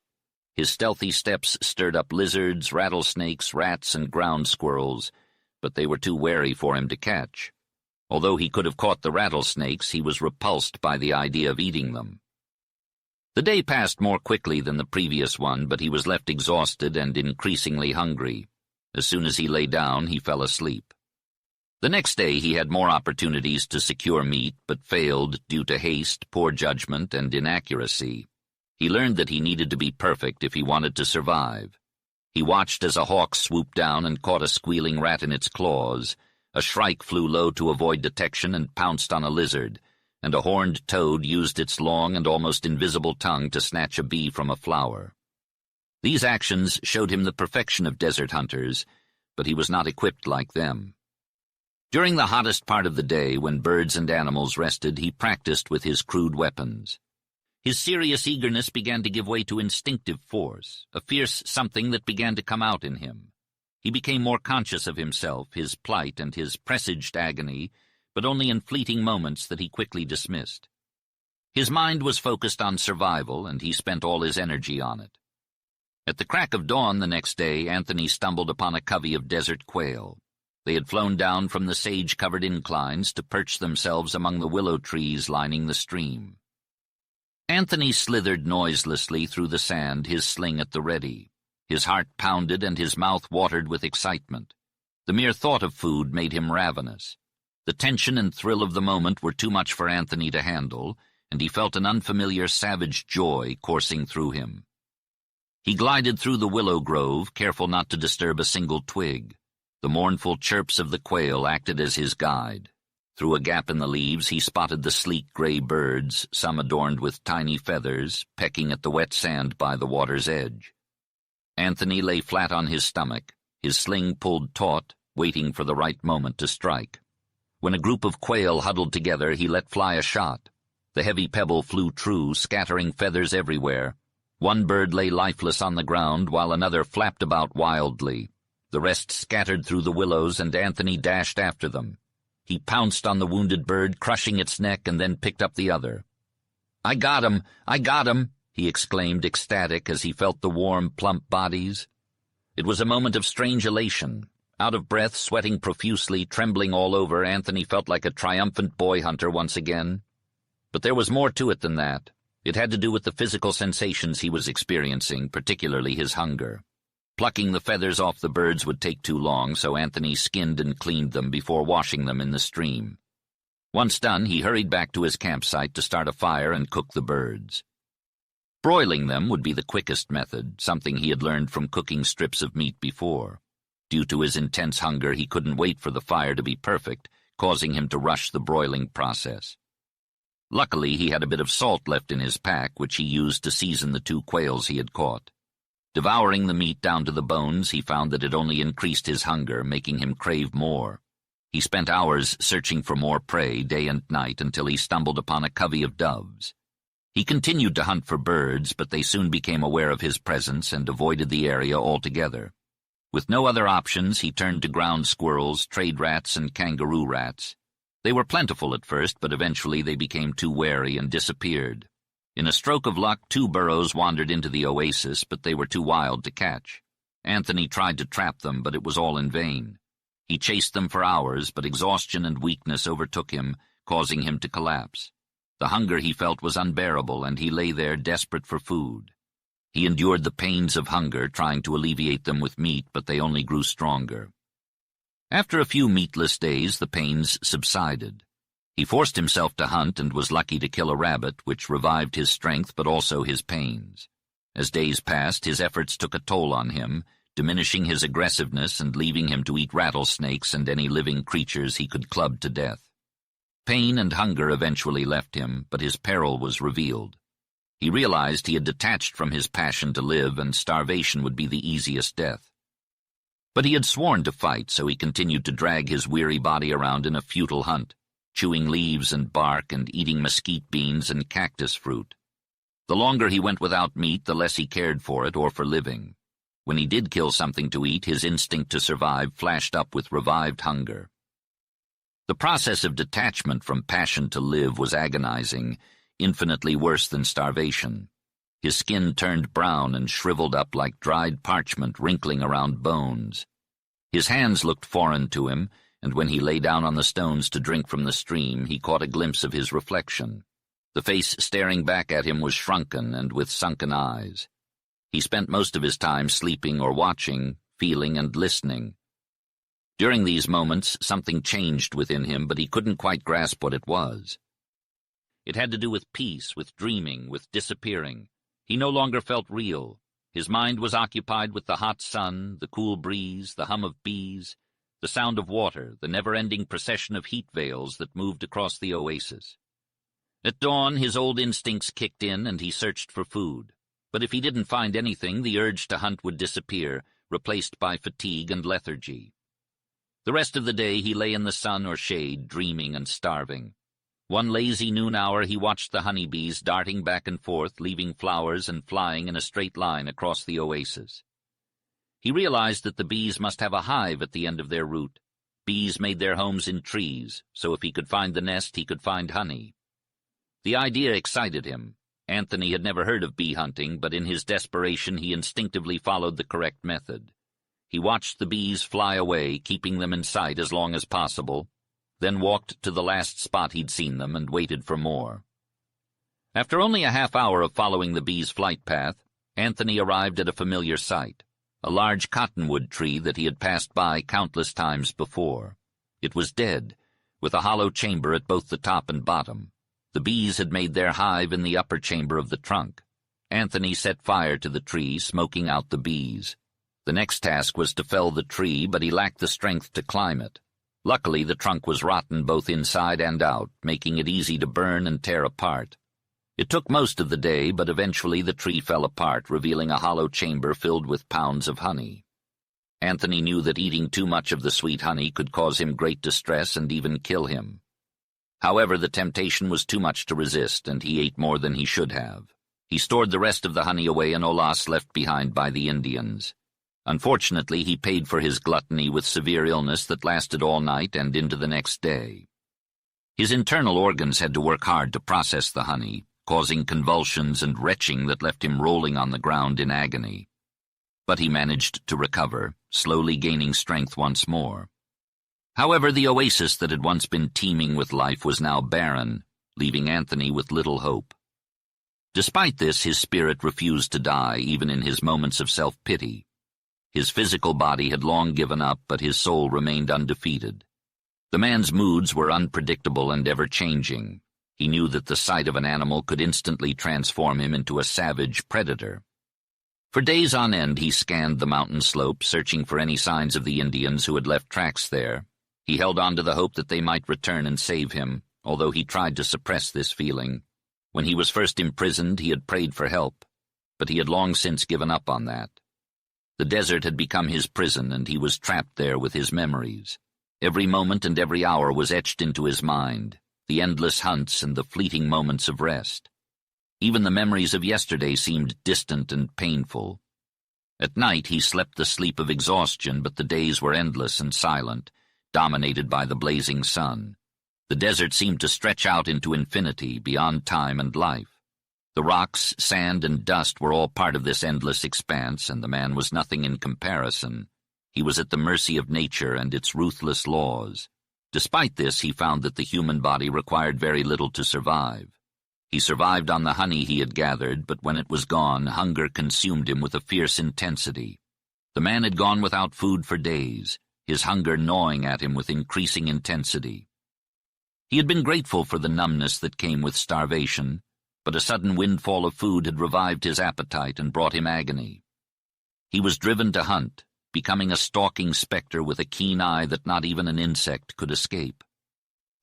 His stealthy steps stirred up lizards, rattlesnakes, rats, and ground squirrels, but they were too wary for him to catch. Although he could have caught the rattlesnakes, he was repulsed by the idea of eating them. The day passed more quickly than the previous one, but he was left exhausted and increasingly hungry. As soon as he lay down, he fell asleep. The next day he had more opportunities to secure meat, but failed due to haste, poor judgment, and inaccuracy. He learned that he needed to be perfect if he wanted to survive. He watched as a hawk swooped down and caught a squealing rat in its claws. A shrike flew low to avoid detection and pounced on a lizard, and a horned toad used its long and almost invisible tongue to snatch a bee from a flower. These actions showed him the perfection of desert hunters, but he was not equipped like them. During the hottest part of the day, when birds and animals rested, he practiced with his crude weapons. His serious eagerness began to give way to instinctive force, a fierce something that began to come out in him. He became more conscious of himself, his plight, and his presaged agony, but only in fleeting moments that he quickly dismissed. His mind was focused on survival, and he spent all his energy on it. At the crack of dawn the next day, Anthony stumbled upon a covey of desert quail. They had flown down from the sage-covered inclines to perch themselves among the willow trees lining the stream. Anthony slithered noiselessly through the sand, his sling at the ready. His heart pounded and his mouth watered with excitement. The mere thought of food made him ravenous. The tension and thrill of the moment were too much for Anthony to handle, and he felt an unfamiliar savage joy coursing through him. He glided through the willow grove, careful not to disturb a single twig. The mournful chirps of the quail acted as his guide. Through a gap in the leaves he spotted the sleek gray birds, some adorned with tiny feathers, pecking at the wet sand by the water's edge. Anthony lay flat on his stomach, his sling pulled taut, waiting for the right moment to strike. When a group of quail huddled together, he let fly a shot. The heavy pebble flew true, scattering feathers everywhere. One bird lay lifeless on the ground, while another flapped about wildly. The rest scattered through the willows, and Anthony dashed after them. He pounced on the wounded bird, crushing its neck, and then picked up the other. "I got him! I got him!" he exclaimed, ecstatic, as he felt the warm, plump bodies. It was a moment of strange elation. Out of breath, sweating profusely, trembling all over, Anthony felt like a triumphant boy hunter once again. But there was more to it than that. It had to do with the physical sensations he was experiencing, particularly his hunger. Plucking the feathers off the birds would take too long, so Anthony skinned and cleaned them before washing them in the stream. Once done, he hurried back to his campsite to start a fire and cook the birds. Broiling them would be the quickest method, something he had learned from cooking strips of meat before. Due to his intense hunger, he couldn't wait for the fire to be perfect, causing him to rush the broiling process. Luckily, he had a bit of salt left in his pack, which he used to season the 2 quails he had caught. Devouring the meat down to the bones, he found that it only increased his hunger, making him crave more. He spent hours searching for more prey, day and night, until he stumbled upon a covey of doves. He continued to hunt for birds, but they soon became aware of his presence and avoided the area altogether. With no other options, he turned to ground squirrels, trade rats, and kangaroo rats. They were plentiful at first, but eventually they became too wary and disappeared. In a stroke of luck, 2 burros wandered into the oasis, but they were too wild to catch. Anthony tried to trap them, but it was all in vain. He chased them for hours, but exhaustion and weakness overtook him, causing him to collapse. The hunger he felt was unbearable, and he lay there desperate for food. He endured the pains of hunger, trying to alleviate them with meat, but they only grew stronger. After a few meatless days, the pains subsided. He forced himself to hunt and was lucky to kill a rabbit, which revived his strength but also his pains. As days passed, his efforts took a toll on him, diminishing his aggressiveness and leaving him to eat rattlesnakes and any living creatures he could club to death. Pain and hunger eventually left him, but his peril was revealed. He realized he had detached from his passion to live, and starvation would be the easiest death. But he had sworn to fight, so he continued to drag his weary body around in a futile hunt, chewing leaves and bark and eating mesquite beans and cactus fruit. The longer he went without meat, the less he cared for it or for living. When he did kill something to eat, his instinct to survive flashed up with revived hunger. The process of detachment from passion to live was agonizing, infinitely worse than starvation. His skin turned brown and shriveled up like dried parchment wrinkling around bones. His hands looked foreign to him, and when he lay down on the stones to drink from the stream, he caught a glimpse of his reflection. The face staring back at him was shrunken and with sunken eyes. He spent most of his time sleeping or watching, feeling and listening. During these moments, something changed within him, but he couldn't quite grasp what it was. It had to do with peace, with dreaming, with disappearing. He no longer felt real. His mind was occupied with the hot sun, the cool breeze, the hum of bees, the sound of water, the never-ending procession of heat veils that moved across the oasis. At dawn, his old instincts kicked in and he searched for food. But if he didn't find anything, the urge to hunt would disappear, replaced by fatigue and lethargy. The rest of the day he lay in the sun or shade, dreaming and starving. One lazy noon hour he watched the honeybees darting back and forth, leaving flowers and flying in a straight line across the oasis. He realized that the bees must have a hive at the end of their route. Bees made their homes in trees, so if he could find the nest, he could find honey. The idea excited him. Anthony had never heard of bee hunting, but in his desperation he instinctively followed the correct method. He watched the bees fly away, keeping them in sight as long as possible, then walked to the last spot he'd seen them and waited for more. After only a half hour of following the bees' flight path, Anthony arrived at a familiar sight, a large cottonwood tree that he had passed by countless times before. It was dead, with a hollow chamber at both the top and bottom. The bees had made their hive in the upper chamber of the trunk. Anthony set fire to the tree, smoking out the bees. The next task was to fell the tree, but he lacked the strength to climb it. Luckily, the trunk was rotten both inside and out, making it easy to burn and tear apart. It took most of the day, but eventually the tree fell apart, revealing a hollow chamber filled with pounds of honey. Anthony knew that eating too much of the sweet honey could cause him great distress and even kill him. However, the temptation was too much to resist, and he ate more than he should have. He stored the rest of the honey away in olass left behind by the Indians. Unfortunately, he paid for his gluttony with severe illness that lasted all night and into the next day. His internal organs had to work hard to process the honey, causing convulsions and retching that left him rolling on the ground in agony. But he managed to recover, slowly gaining strength once more. However, the oasis that had once been teeming with life was now barren, leaving Anthony with little hope. Despite this, his spirit refused to die, even in his moments of self-pity. His physical body had long given up, but his soul remained undefeated. The man's moods were unpredictable and ever-changing. He knew that the sight of an animal could instantly transform him into a savage predator. For days on end he scanned the mountain slope, searching for any signs of the Indians who had left tracks there. He held on to the hope that they might return and save him, although he tried to suppress this feeling. When he was first imprisoned, he had prayed for help, but he had long since given up on that. The desert had become his prison, and he was trapped there with his memories. Every moment and every hour was etched into his mind, the endless hunts and the fleeting moments of rest. Even the memories of yesterday seemed distant and painful. At night he slept the sleep of exhaustion, but the days were endless and silent, dominated by the blazing sun. The desert seemed to stretch out into infinity, beyond time and life. The rocks, sand, and dust were all part of this endless expanse, and the man was nothing in comparison. He was at the mercy of nature and its ruthless laws. Despite this, he found that the human body required very little to survive. He survived on the honey he had gathered, but when it was gone, hunger consumed him with a fierce intensity. The man had gone without food for days, his hunger gnawing at him with increasing intensity. He had been grateful for the numbness that came with starvation, but a sudden windfall of food had revived his appetite and brought him agony. He was driven to hunt, becoming a stalking specter with a keen eye that not even an insect could escape.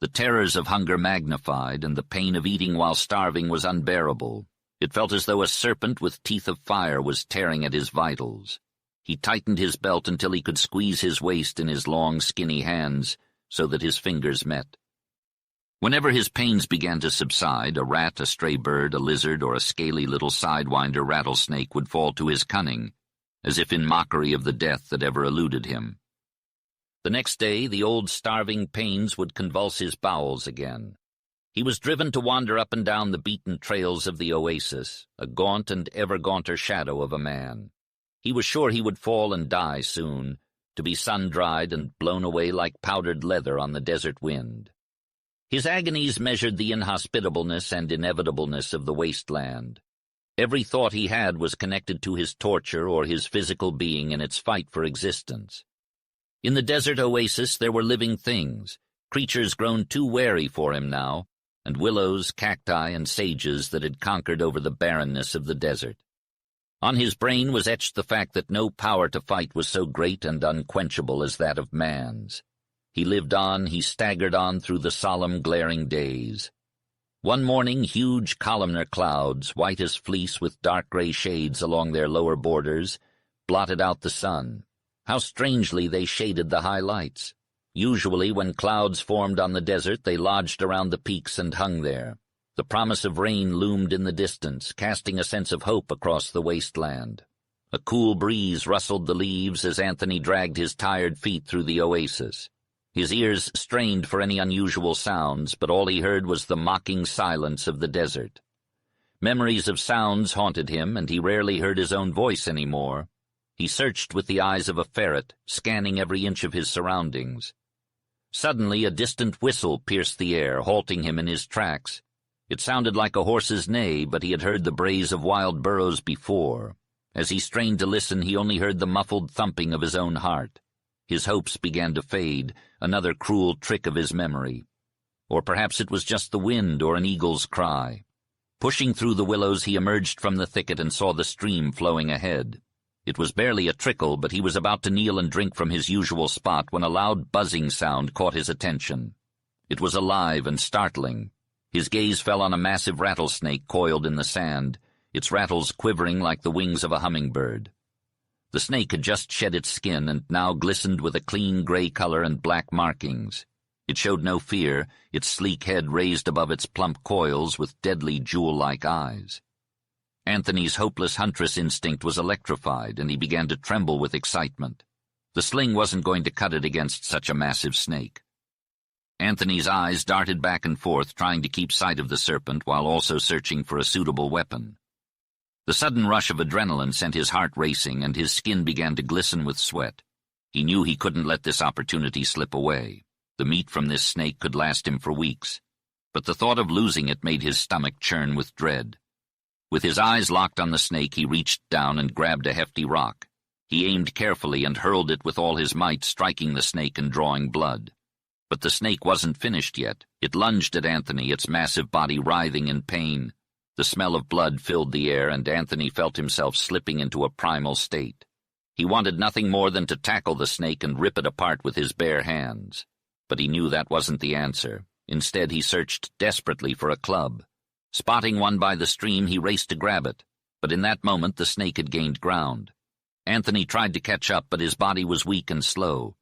The terrors of hunger magnified, and the pain of eating while starving was unbearable. It felt as though a serpent with teeth of fire was tearing at his vitals. He tightened his belt until he could squeeze his waist in his long, skinny hands so that his fingers met. Whenever his pains began to subside, a rat, a stray bird, a lizard, or a scaly little sidewinder rattlesnake would fall to his cunning, as if in mockery of the death that ever eluded him. The next day, the old starving pains would convulse his bowels again. He was driven to wander up and down the beaten trails of the oasis, a gaunt and ever gaunter shadow of a man. He was sure he would fall and die soon, to be sun-dried and blown away like powdered leather on the desert wind. His agonies measured the inhospitableness and inevitableness of the wasteland. Every thought he had was connected to his torture or his physical being in its fight for existence. In the desert oasis there were living things, creatures grown too wary for him now, and willows, cacti, and sages that had conquered over the barrenness of the desert. On his brain was etched the fact that no power to fight was so great and unquenchable as that of man's. He lived on, he staggered on through the solemn, glaring days. One morning, huge columnar clouds, white as fleece with dark gray shades along their lower borders, blotted out the sun. How strangely they shaded the high lights. Usually, when clouds formed on the desert, they lodged around the peaks and hung there. The promise of rain loomed in the distance, casting a sense of hope across the wasteland. A cool breeze rustled the leaves as Anthony dragged his tired feet through the oasis. His ears strained for any unusual sounds, but all he heard was the mocking silence of the desert. Memories of sounds haunted him, and he rarely heard his own voice anymore. He searched with the eyes of a ferret, scanning every inch of his surroundings. Suddenly a distant whistle pierced the air, halting him in his tracks. It sounded like a horse's neigh, but he had heard the brays of wild burros before. As he strained to listen, he only heard the muffled thumping of his own heart. His hopes began to fade, another cruel trick of his memory. Or perhaps it was just the wind or an eagle's cry. Pushing through the willows, he emerged from the thicket and saw the stream flowing ahead. It was barely a trickle, but he was about to kneel and drink from his usual spot when a loud buzzing sound caught his attention. It was alive and startling. His gaze fell on a massive rattlesnake coiled in the sand, its rattles quivering like the wings of a hummingbird. The snake had just shed its skin and now glistened with a clean gray color and black markings. It showed no fear, its sleek head raised above its plump coils with deadly jewel-like eyes. Anthony's hopeless huntress instinct was electrified, and he began to tremble with excitement. The sling wasn't going to cut it against such a massive snake. Anthony's eyes darted back and forth, trying to keep sight of the serpent while also searching for a suitable weapon. The sudden rush of adrenaline sent his heart racing, and his skin began to glisten with sweat. He knew he couldn't let this opportunity slip away. The meat from this snake could last him for weeks. But the thought of losing it made his stomach churn with dread. With his eyes locked on the snake, he reached down and grabbed a hefty rock. He aimed carefully and hurled it with all his might, striking the snake and drawing blood. But the snake wasn't finished yet. It lunged at Anthony, its massive body writhing in pain. The smell of blood filled the air, and Anthony felt himself slipping into a primal state. He wanted nothing more than to tackle the snake and rip it apart with his bare hands. But he knew that wasn't the answer. Instead, he searched desperately for a club. Spotting one by the stream, he raced to grab it. But in that moment, the snake had gained ground. Anthony tried to catch up, but his body was weak and slow.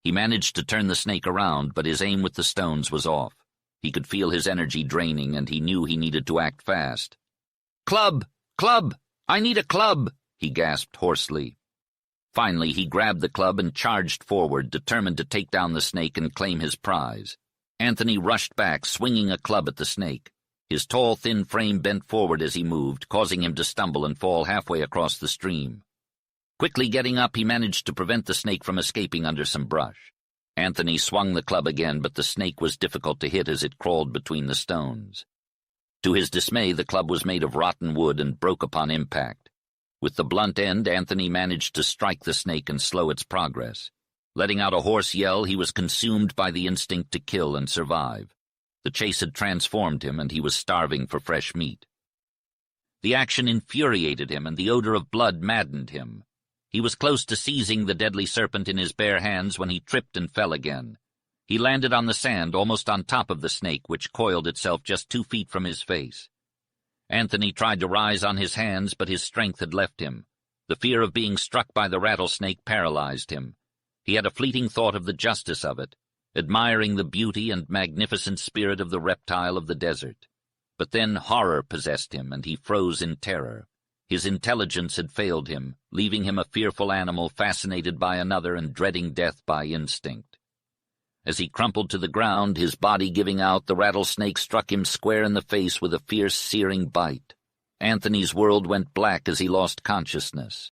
He managed to turn the snake around, but his aim with the stones was off. He could feel his energy draining, and he knew he needed to act fast. "Club! Club! I need a club!" he gasped hoarsely. Finally, he grabbed the club and charged forward, determined to take down the snake and claim his prize. Anthony rushed back, swinging a club at the snake. His tall, thin frame bent forward as he moved, causing him to stumble and fall halfway across the stream. Quickly getting up, he managed to prevent the snake from escaping under some brush. Anthony swung the club again, but the snake was difficult to hit as it crawled between the stones. To his dismay, the club was made of rotten wood and broke upon impact. With the blunt end, Anthony managed to strike the snake and slow its progress. Letting out a hoarse yell, he was consumed by the instinct to kill and survive. The chase had transformed him, and he was starving for fresh meat. The action infuriated him, and the odor of blood maddened him. He was close to seizing the deadly serpent in his bare hands when he tripped and fell again. He landed on the sand, almost on top of the snake, which coiled itself just 2 feet from his face. Anthony tried to rise on his hands, but his strength had left him. The fear of being struck by the rattlesnake paralyzed him. He had a fleeting thought of the justice of it, admiring the beauty and magnificent spirit of the reptile of the desert. But then horror possessed him, and he froze in terror. His intelligence had failed him, leaving him a fearful animal fascinated by another and dreading death by instinct. As he crumpled to the ground, his body giving out, the rattlesnake struck him square in the face with a fierce, searing bite. Anthony's world went black as he lost consciousness.